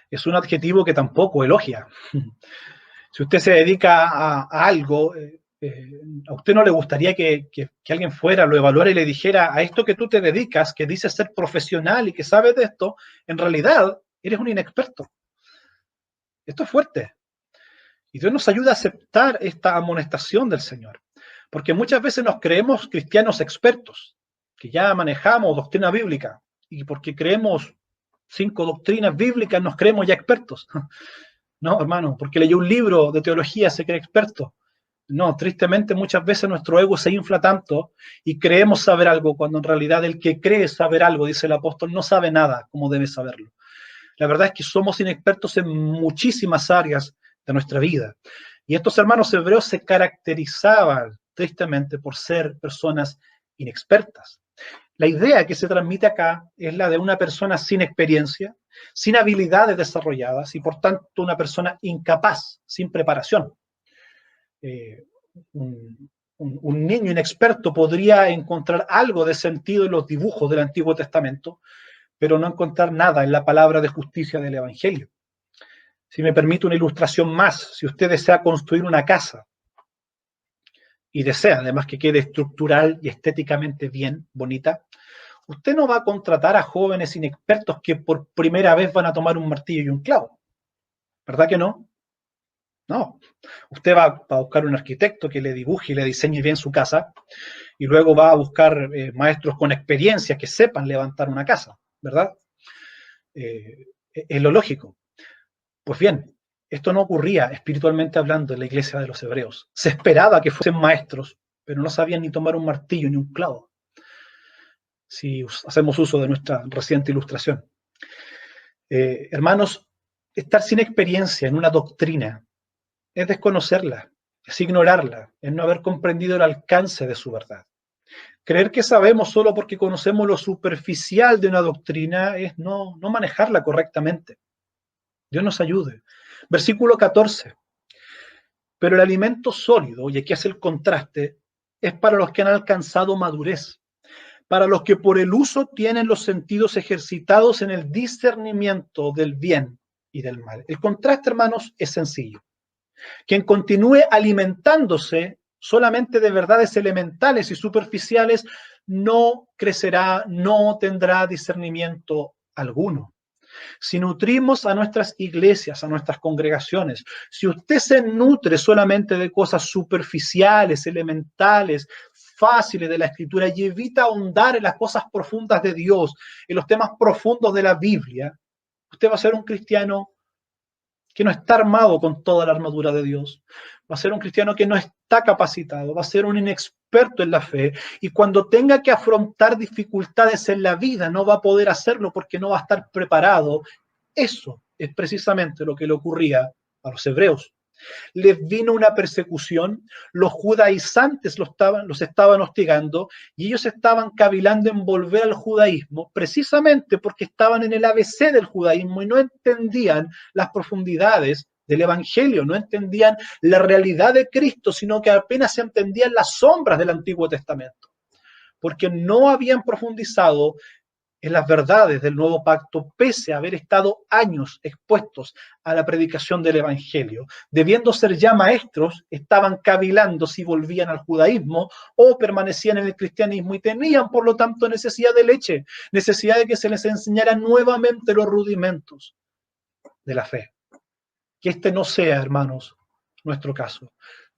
Es un adjetivo que tampoco elogia. Si usted se dedica a algo, a usted no le gustaría que alguien fuera, lo evaluara y le dijera, a esto que tú te dedicas, que dices ser profesional y que sabes de esto, en realidad eres un inexperto. Esto es fuerte. Y Dios nos ayuda a aceptar esta amonestación del Señor. Porque muchas veces nos creemos cristianos expertos, que ya manejamos doctrina bíblica, y porque creemos 5 doctrinas bíblicas nos creemos ya expertos. No, hermano, porque leyó un libro de teología se cree experto. No, tristemente muchas veces nuestro ego se infla tanto y creemos saber algo cuando en realidad el que cree saber algo, dice el apóstol, no sabe nada como debe saberlo. La verdad es que somos inexpertos en muchísimas áreas de nuestra vida. Y estos hermanos hebreos se caracterizaban tristemente por ser personas inexpertas. La idea que se transmite acá es la de una persona sin experiencia, sin habilidades desarrolladas y por tanto una persona incapaz, sin preparación. Un niño inexperto podría encontrar algo de sentido en los dibujos del Antiguo Testamento, pero no encontrar nada en la palabra de justicia del Evangelio. Si me permite una ilustración más, si usted desea construir una casa y desea además que quede estructural y estéticamente bien, bonita, usted no va a contratar a jóvenes inexpertos que por primera vez van a tomar un martillo y un clavo. ¿Verdad que no? No. Usted va a buscar un arquitecto que le dibuje y le diseñe bien su casa y luego va a buscar maestros con experiencia que sepan levantar una casa, ¿verdad? Es lo lógico. Pues bien, esto no ocurría espiritualmente hablando en la iglesia de los hebreos. Se esperaba que fuesen maestros, pero no sabían ni tomar un martillo ni un clavo. Si hacemos uso de nuestra reciente ilustración. Hermanos, estar sin experiencia en una doctrina es desconocerla, es ignorarla, es no haber comprendido el alcance de su verdad. Creer que sabemos solo porque conocemos lo superficial de una doctrina es no manejarla correctamente. Dios nos ayude. Versículo 14. Pero el alimento sólido, y aquí hace el contraste, es para los que han alcanzado madurez, para los que por el uso tienen los sentidos ejercitados en el discernimiento del bien y del mal. El contraste, hermanos, es sencillo. Quien continúe alimentándose solamente de verdades elementales y superficiales no crecerá, no tendrá discernimiento alguno. Si nutrimos a nuestras iglesias, a nuestras congregaciones, si usted se nutre solamente de cosas superficiales, elementales, fáciles de la Escritura y evita ahondar en las cosas profundas de Dios, en los temas profundos de la Biblia, usted va a ser un cristiano que no está armado con toda la armadura de Dios. Va a ser un cristiano que no está capacitado, va a ser un inexperto en la fe y cuando tenga que afrontar dificultades en la vida no va a poder hacerlo porque no va a estar preparado. Eso es precisamente lo que le ocurría a los hebreos. Les vino una persecución, los judaizantes los estaban hostigando y ellos estaban cavilando en volver al judaísmo precisamente porque estaban en el ABC del judaísmo y no entendían las profundidades del evangelio, no entendían la realidad de Cristo, sino que apenas se entendían las sombras del Antiguo Testamento, porque no habían profundizado en las verdades del nuevo pacto, pese a haber estado años expuestos a la predicación del evangelio. Debiendo ser ya maestros, estaban cavilando si volvían al judaísmo o permanecían en el cristianismo y tenían, por lo tanto, necesidad de leche, necesidad de que se les enseñara nuevamente los rudimentos de la fe. Que este no sea, hermanos, nuestro caso.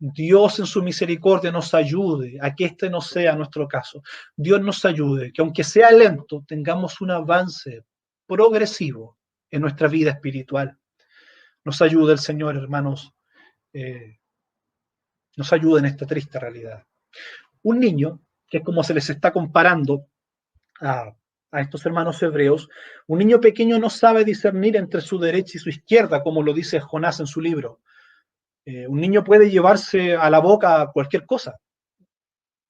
Dios en su misericordia nos ayude a que este no sea nuestro caso. Dios nos ayude, que aunque sea lento, tengamos un avance progresivo en nuestra vida espiritual. Nos ayude el Señor, hermanos, nos ayude en esta triste realidad. Un niño, que es como se les está comparando a estos hermanos hebreos, un niño pequeño no sabe discernir entre su derecha y su izquierda, como lo dice Jonás en su libro. Un niño puede llevarse a la boca cualquier cosa,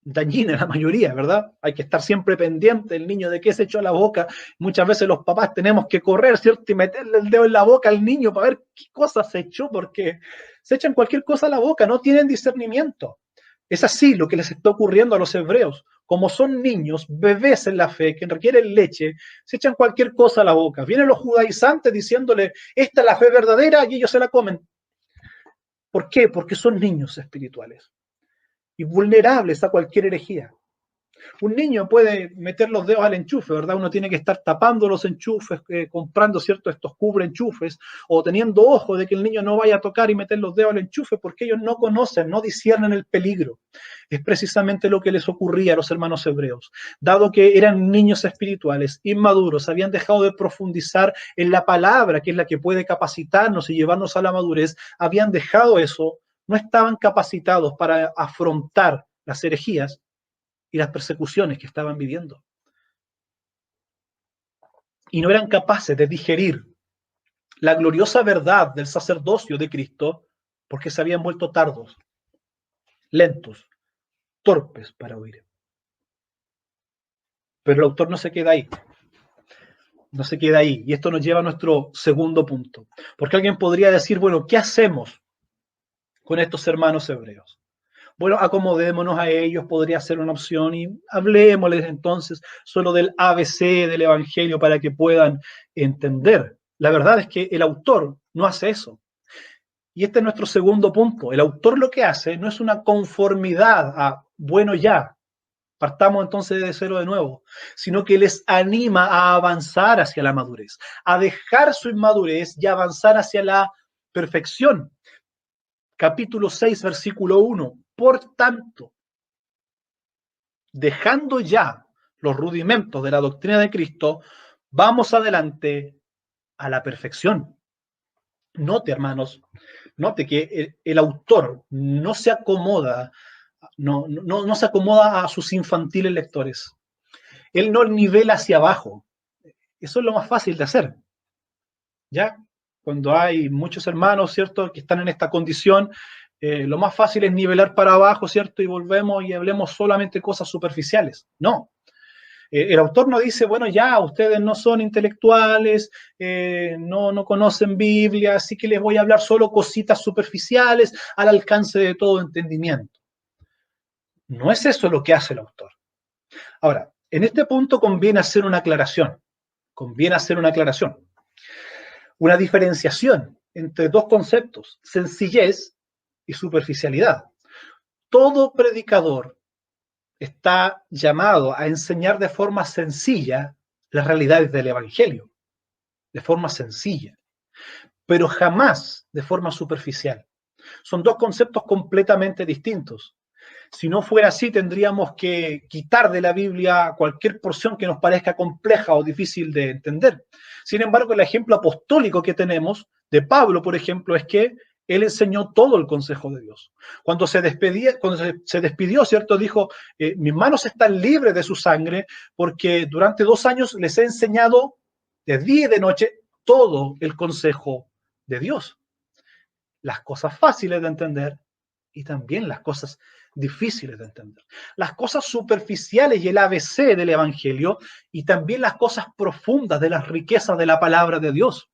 dañina la mayoría, ¿verdad? Hay que estar siempre pendiente el niño de qué se echó a la boca. Muchas veces los papás tenemos que correr, ¿cierto? Y meterle el dedo en la boca al niño para ver qué cosa se echó, porque se echan cualquier cosa a la boca, no tienen discernimiento. Es así lo que les está ocurriendo a los hebreos. Como son niños, bebés en la fe, que requieren leche, se echan cualquier cosa a la boca. Vienen los judaizantes diciéndole, esta es la fe verdadera, y ellos se la comen. ¿Por qué? Porque son niños espirituales y vulnerables a cualquier herejía. Un niño puede meter los dedos al enchufe, ¿verdad? Uno tiene que estar tapando los enchufes, comprando, ¿cierto?, estos cubre enchufes, o teniendo ojo de que el niño no vaya a tocar y meter los dedos al enchufe, porque ellos no conocen, no disciernen el peligro. Es precisamente lo que les ocurría a los hermanos hebreos. Dado que eran niños espirituales, inmaduros, habían dejado de profundizar en la palabra, que es la que puede capacitarnos y llevarnos a la madurez, habían dejado eso, no estaban capacitados para afrontar las herejías y las persecuciones que estaban viviendo. Y no eran capaces de digerir la gloriosa verdad del sacerdocio de Cristo porque se habían vuelto tardos, lentos, torpes para oír. Pero el autor no se queda ahí. No se queda ahí. Y esto nos lleva a nuestro segundo punto. Porque alguien podría decir, bueno, ¿qué hacemos con estos hermanos hebreos? Bueno, acomodémonos a ellos, podría ser una opción, y hablemosles entonces solo del ABC del Evangelio para que puedan entender. La verdad es que el autor no hace eso. Y este es nuestro segundo punto. El autor lo que hace no es una conformidad a, bueno, ya, partamos entonces de cero de nuevo, sino que les anima a avanzar hacia la madurez, a dejar su inmadurez y avanzar hacia la perfección. Capítulo 6, versículo 1. Por tanto, dejando ya los rudimentos de la doctrina de Cristo, vamos adelante a la perfección. Note, hermanos, note que el autor no se acomoda, no se acomoda a sus infantiles lectores. Él no nivela hacia abajo. Eso es lo más fácil de hacer. ¿Ya? Cuando hay muchos hermanos, ¿cierto?, que están en esta condición, lo más fácil es nivelar para abajo, ¿cierto? Y volvemos y hablemos solamente cosas superficiales. No. El autor no dice, bueno, ya, ustedes no son intelectuales, no conocen Biblia, así que les voy a hablar solo cositas superficiales al alcance de todo entendimiento. No es eso lo que hace el autor. Ahora, en este punto conviene hacer una aclaración. Una diferenciación entre dos conceptos, sencillez y superficialidad. Todo predicador está llamado a enseñar de forma sencilla las realidades del Evangelio, de forma sencilla, pero jamás de forma superficial. Son dos conceptos completamente distintos. Si no fuera así, tendríamos que quitar de la Biblia cualquier porción que nos parezca compleja o difícil de entender. Sin embargo, el ejemplo apostólico que tenemos de Pablo, por ejemplo, es que él enseñó todo el consejo de Dios. Cuando se despidió, ¿cierto? Dijo, mis manos están libres de su sangre porque durante 2 años les he enseñado de día y de noche todo el consejo de Dios. Las cosas fáciles de entender y también las cosas difíciles de entender. Las cosas superficiales y el ABC del Evangelio y también las cosas profundas de las riquezas de la palabra de Dios.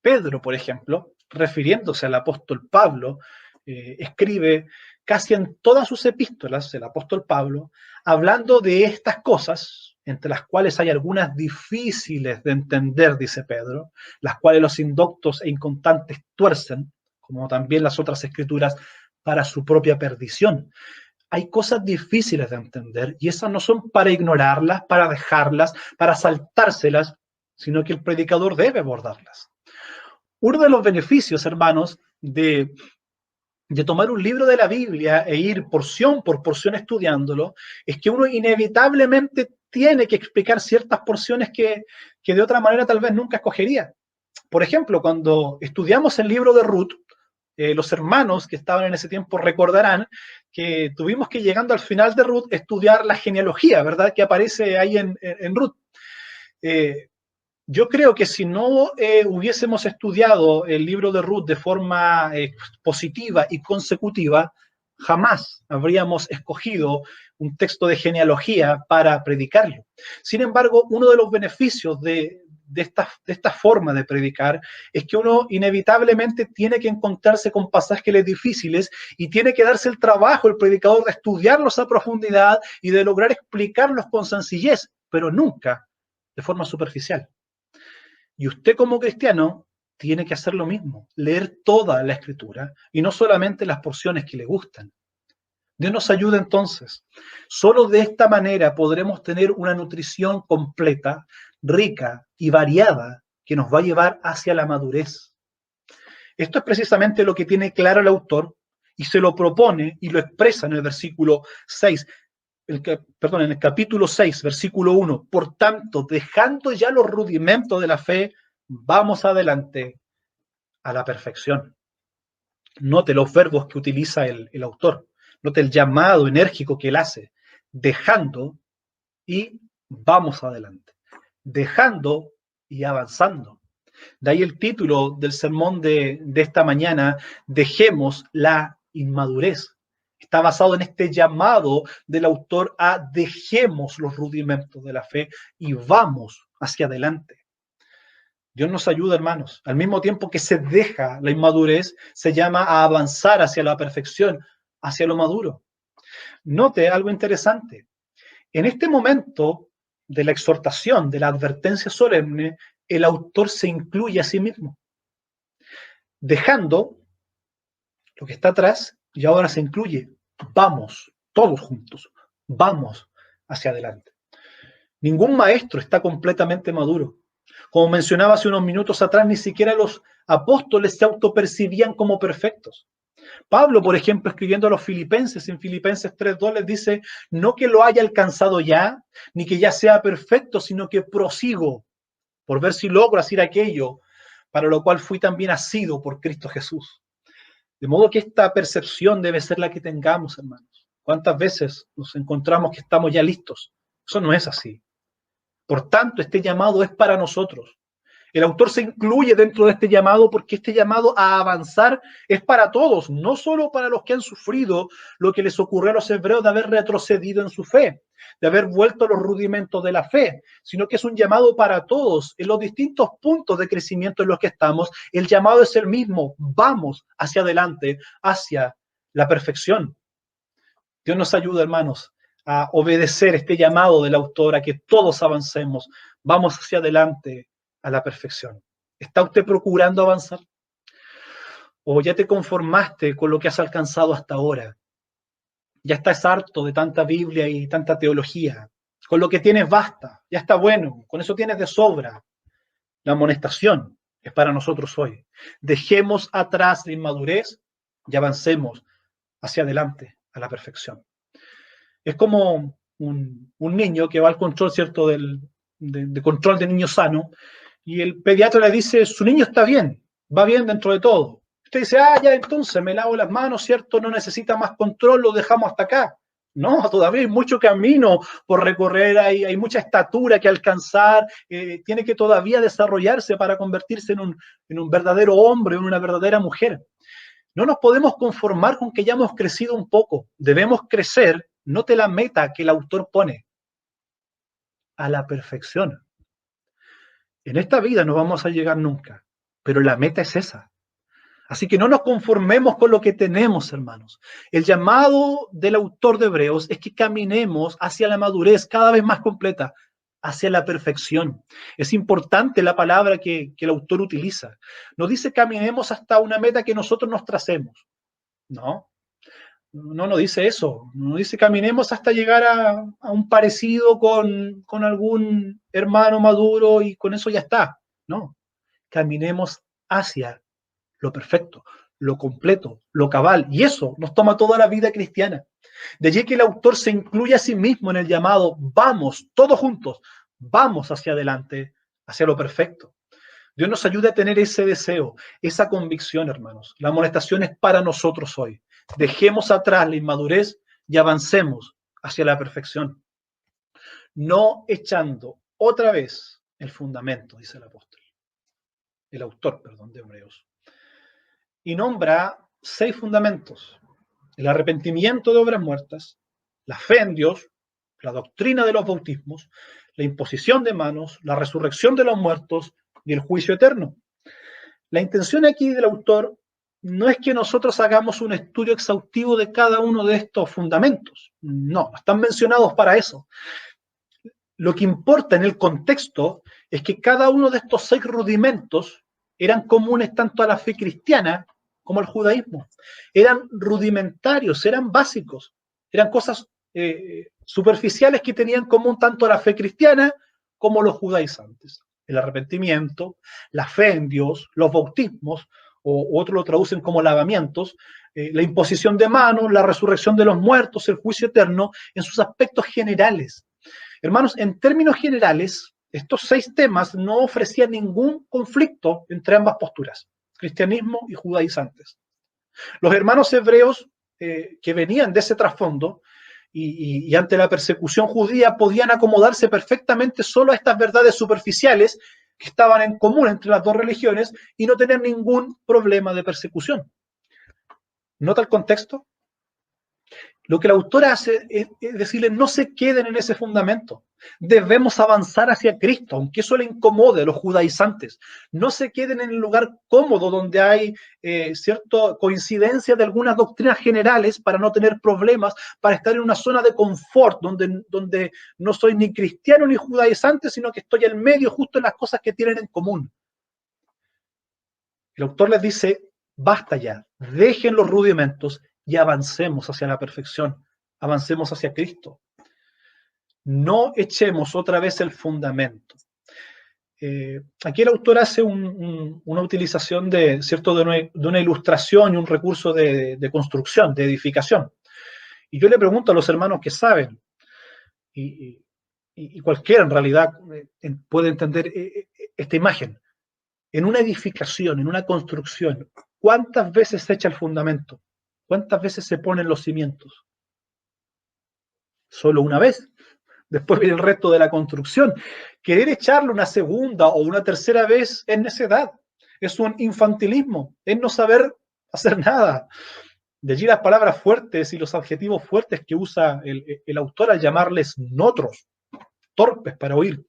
Pedro, por ejemplo, refiriéndose al apóstol Pablo, escribe casi en todas sus epístolas, el apóstol Pablo, hablando de estas cosas, entre las cuales hay algunas difíciles de entender, dice Pedro, las cuales los indoctos e inconstantes tuercen, como también las otras escrituras, para su propia perdición. Hay cosas difíciles de entender y esas no son para ignorarlas, para dejarlas, para saltárselas, sino que el predicador debe abordarlas. Uno de los beneficios, hermanos, de de tomar un libro de la Biblia e ir porción por porción estudiándolo, es que uno inevitablemente tiene que explicar ciertas porciones que de otra manera tal vez nunca escogería. Por ejemplo, cuando estudiamos el libro de Ruth, los hermanos que estaban en ese tiempo recordarán que tuvimos que, llegando al final de Ruth, estudiar la genealogía, ¿verdad?, que aparece ahí en Ruth. Yo creo que si no hubiésemos estudiado el libro de Ruth de forma positiva y consecutiva, jamás habríamos escogido un texto de genealogía para predicarlo. Sin embargo, uno de los beneficios de esta forma de predicar es que uno inevitablemente tiene que encontrarse con pasajes difíciles y tiene que darse el trabajo, el predicador, de estudiarlos a profundidad y de lograr explicarlos con sencillez, pero nunca de forma superficial. Y usted como cristiano tiene que hacer lo mismo, leer toda la Escritura y no solamente las porciones que le gustan. Dios nos ayuda entonces. Solo de esta manera podremos tener una nutrición completa, rica y variada que nos va a llevar hacia la madurez. Esto es precisamente lo que tiene claro el autor y se lo propone y lo expresa en el versículo 6. En el capítulo 6, versículo 1. Por tanto, dejando ya los rudimentos de la fe, vamos adelante a la perfección. Note los verbos que utiliza el autor. Note el llamado enérgico que él hace. Dejando y vamos adelante. Dejando y avanzando. De ahí el título del sermón de esta mañana, Dejemos la inmadurez. Está basado en este llamado del autor a dejemos los rudimentos de la fe y vamos hacia adelante. Dios nos ayuda, hermanos. Al mismo tiempo que se deja la inmadurez, se llama a avanzar hacia la perfección, hacia lo maduro. Note algo interesante. En este momento de la exhortación, de la advertencia solemne, el autor se incluye a sí mismo, dejando lo que está atrás y ahora se incluye. Vamos, todos juntos, vamos hacia adelante. Ningún maestro está completamente maduro. Como mencionaba hace unos minutos atrás, ni siquiera los apóstoles se autopercibían como perfectos. Pablo, por ejemplo, escribiendo a los filipenses, en Filipenses 3:2 les dice, no que lo haya alcanzado ya, ni que ya sea perfecto, sino que prosigo por ver si logro hacer aquello para lo cual fui también asido por Cristo Jesús. De modo que esta percepción debe ser la que tengamos, hermanos. ¿Cuántas veces nos encontramos que estamos ya listos? Eso no es así. Por tanto, este llamado es para nosotros. El autor se incluye dentro de este llamado porque este llamado a avanzar es para todos, no solo para los que han sufrido lo que les ocurrió a los hebreos de haber retrocedido en su fe, de haber vuelto a los rudimentos de la fe, sino que es un llamado para todos en los distintos puntos de crecimiento en los que estamos. El llamado es el mismo, vamos hacia adelante, hacia la perfección. Dios nos ayuda, hermanos, a obedecer este llamado del autor, a que todos avancemos, vamos hacia adelante a la perfección. ¿Está usted procurando avanzar? ¿O ya te conformaste con lo que has alcanzado hasta ahora? Ya estás harto de tanta Biblia y tanta teología. Con lo que tienes basta, ya está bueno, con eso tienes de sobra. La amonestación es para nosotros hoy. Dejemos atrás la inmadurez y avancemos hacia adelante a la perfección. Es como un niño que va al control, ¿cierto?, de control de niño sano, y el pediatra le dice, su niño está bien, va bien dentro de todo. Usted dice, ya, entonces me lavo las manos, ¿cierto? No necesita más control, lo dejamos hasta acá. No, todavía hay mucho camino por recorrer, hay mucha estatura que alcanzar, tiene que todavía desarrollarse para convertirse en un verdadero hombre, en una verdadera mujer. No nos podemos conformar con que ya hemos crecido un poco, debemos crecer, note la meta que el autor pone, a la perfección. En esta vida no vamos a llegar nunca, pero la meta es esa. Así que no nos conformemos con lo que tenemos, hermanos. El llamado del autor de Hebreos es que caminemos hacia la madurez cada vez más completa, hacia la perfección. Es importante la palabra que el autor utiliza. No dice caminemos hasta una meta que nosotros nos tracemos. No dice eso. No dice caminemos hasta llegar a un parecido con algún hermano maduro y con eso ya está. No, caminemos hacia lo perfecto, lo completo, lo cabal, y eso nos toma toda la vida cristiana. De allí que el autor se incluye a sí mismo en el llamado, vamos, todos juntos, vamos hacia adelante, hacia lo perfecto. Dios nos ayude a tener ese deseo, esa convicción, hermanos. La amonestación es para nosotros hoy. Dejemos atrás la inmadurez y avancemos hacia la perfección. No echando otra vez el fundamento, dice el autor, de Hebreos. Y nombra 6 fundamentos: el arrepentimiento de obras muertas, la fe en Dios, la doctrina de los bautismos, la imposición de manos, la resurrección de los muertos y el juicio eterno. La intención aquí del autor no es que nosotros hagamos un estudio exhaustivo de cada uno de estos fundamentos. No están mencionados para eso. Lo que importa en el contexto es que cada uno de estos 6 rudimentos eran comunes tanto a la fe cristiana como al judaísmo. Eran rudimentarios, eran básicos, eran cosas superficiales que tenían en común tanto a la fe cristiana como los judaizantes. El arrepentimiento, la fe en Dios, los bautismos, o otros lo traducen como lavamientos, la imposición de manos, la resurrección de los muertos, el juicio eterno, en sus aspectos generales. Hermanos, en términos generales, estos 6 temas no ofrecían ningún conflicto entre ambas posturas, cristianismo y judaizantes. Los hermanos hebreos que venían de ese trasfondo y ante la persecución judía podían acomodarse perfectamente solo a estas verdades superficiales que estaban en común entre las dos religiones y no tener ningún problema de persecución. ¿Nota el contexto? Lo que el autor hace es decirles, no se queden en ese fundamento. Debemos avanzar hacia Cristo, aunque eso le incomode a los judaizantes. No se queden en el lugar cómodo donde hay cierta coincidencia de algunas doctrinas generales para no tener problemas, para estar en una zona de confort donde no soy ni cristiano ni judaizante, sino que estoy en medio justo en las cosas que tienen en común. El autor les dice, basta ya, dejen los rudimentos y avancemos hacia la perfección, avancemos hacia Cristo. No echemos otra vez el fundamento. Aquí el autor hace una utilización de una ilustración y un recurso de construcción, de edificación. Y yo le pregunto a los hermanos que saben, y cualquiera en realidad puede entender esta imagen. En una edificación, en una construcción, ¿cuántas veces se echa el fundamento? ¿Cuántas veces se ponen los cimientos? Solo una vez. Después viene el resto de la construcción. Querer echarle una segunda o una tercera vez es necedad. Es un infantilismo. Es no saber hacer nada. De allí las palabras fuertes y los adjetivos fuertes que usa el autor al llamarles notros, torpes para oír.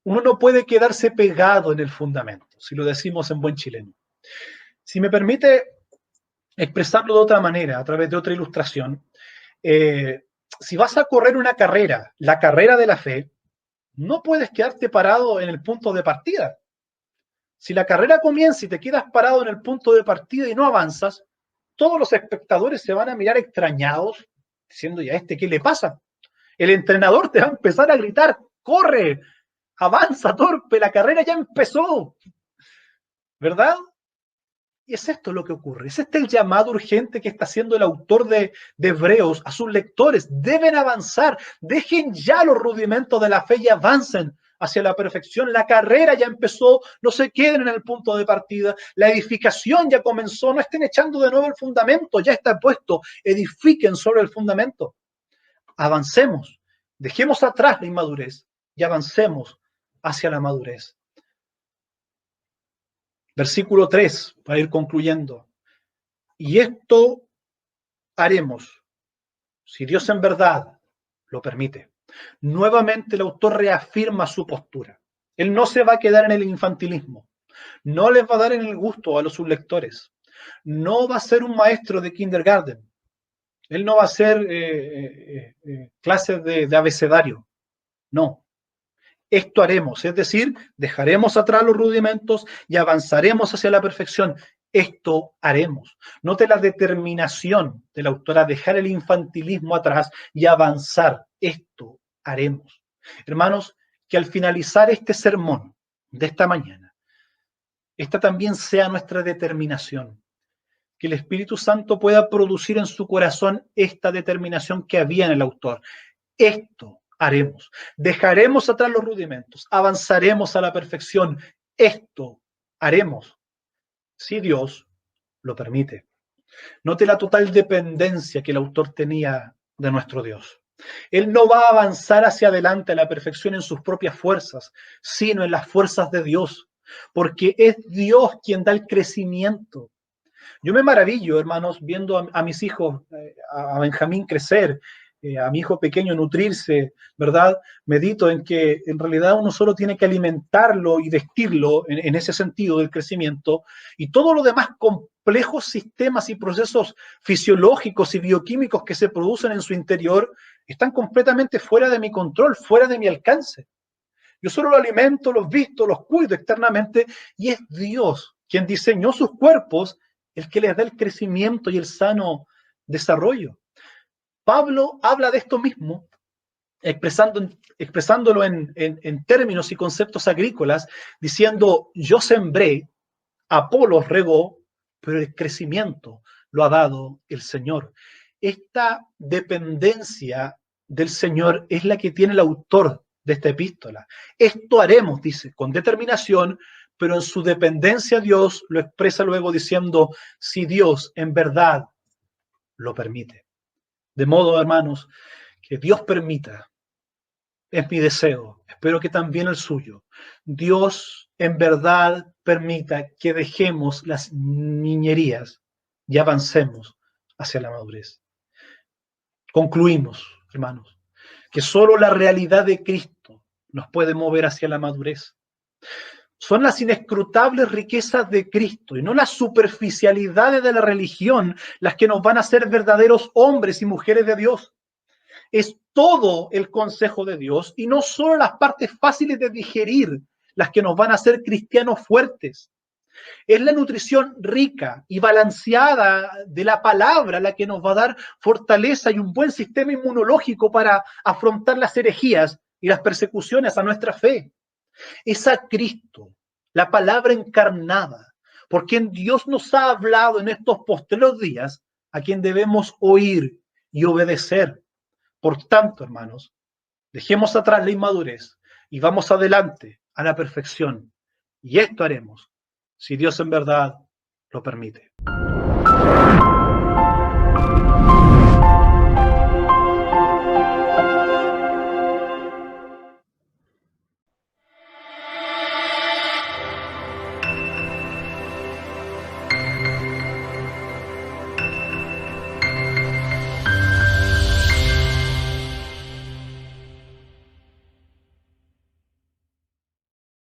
Uno no puede quedarse pegado en el fundamento, si lo decimos en buen chileno. Si me permite expresarlo de otra manera, a través de otra ilustración, si vas a correr una carrera, la carrera de la fe, no puedes quedarte parado en el punto de partida. Si la carrera comienza y te quedas parado en el punto de partida y no avanzas, todos los espectadores se van a mirar extrañados, diciendo, ¿y a este qué le pasa? El entrenador te va a empezar a gritar, ¡corre! Avanza, torpe, la carrera ya empezó, ¿verdad? Y es esto lo que ocurre, es este el llamado urgente que está haciendo el autor de Hebreos a sus lectores. Deben avanzar, dejen ya los rudimentos de la fe y avancen hacia la perfección. La carrera ya empezó, no se queden en el punto de partida, la edificación ya comenzó, no estén echando de nuevo el fundamento, ya está puesto, edifiquen sobre el fundamento. Avancemos, dejemos atrás la inmadurez y avancemos hacia la madurez. Versículo 3, para ir concluyendo. Y esto haremos, si Dios en verdad lo permite. Nuevamente el autor reafirma su postura. Él no se va a quedar en el infantilismo. No les va a dar en el gusto a sus lectores. No va a ser un maestro de kindergarten. Él no va a hacer clases de abecedario. No. Esto haremos, es decir, dejaremos atrás los rudimentos y avanzaremos hacia la perfección. Esto haremos. Note la determinación del autor a dejar el infantilismo atrás y avanzar. Esto haremos. Hermanos, que al finalizar este sermón de esta mañana, esta también sea nuestra determinación. que el Espíritu Santo pueda producir en su corazón esta determinación que había en el autor. Esto haremos. Dejaremos atrás los rudimentos, avanzaremos a la perfección. Esto haremos, si Dios lo permite. Note la total dependencia que el autor tenía de nuestro Dios. Él no va a avanzar hacia adelante a la perfección en sus propias fuerzas, sino en las fuerzas de Dios, porque es Dios quien da el crecimiento. Yo me maravillo, hermanos, viendo a mis hijos, a Benjamín crecer, a mi hijo pequeño nutrirse, ¿verdad? Medito en que en realidad uno solo tiene que alimentarlo y vestirlo en ese sentido del crecimiento, y todo lo demás complejos sistemas y procesos fisiológicos y bioquímicos que se producen en su interior están completamente fuera de mi control, fuera de mi alcance. Yo solo lo alimento, los visto, los cuido externamente, y es Dios quien diseñó sus cuerpos el que les da el crecimiento y el sano desarrollo. Pablo habla de esto mismo, expresándolo en términos y conceptos agrícolas, diciendo, yo sembré, Apolos regó, pero el crecimiento lo ha dado el Señor. Esta dependencia del Señor es la que tiene el autor de esta epístola. Esto haremos, dice, con determinación, pero en su dependencia a Dios lo expresa luego diciendo, si Dios en verdad lo permite. De modo, hermanos, que Dios permita, es mi deseo, espero que también el suyo. Dios en verdad permita que dejemos las niñerías y avancemos hacia la madurez. Concluimos, hermanos, que solo la realidad de Cristo nos puede mover hacia la madurez. Son las inescrutables riquezas de Cristo y no las superficialidades de la religión las que nos van a hacer verdaderos hombres y mujeres de Dios. Es todo el consejo de Dios y no solo las partes fáciles de digerir las que nos van a hacer cristianos fuertes. Es la nutrición rica y balanceada de la palabra la que nos va a dar fortaleza y un buen sistema inmunológico para afrontar las herejías y las persecuciones a nuestra fe. Es a Cristo, la palabra encarnada, por quien Dios nos ha hablado en estos postreros días, a quien debemos oír y obedecer. Por tanto, hermanos, dejemos atrás la inmadurez y vamos adelante a la perfección. Y esto haremos, si Dios en verdad lo permite.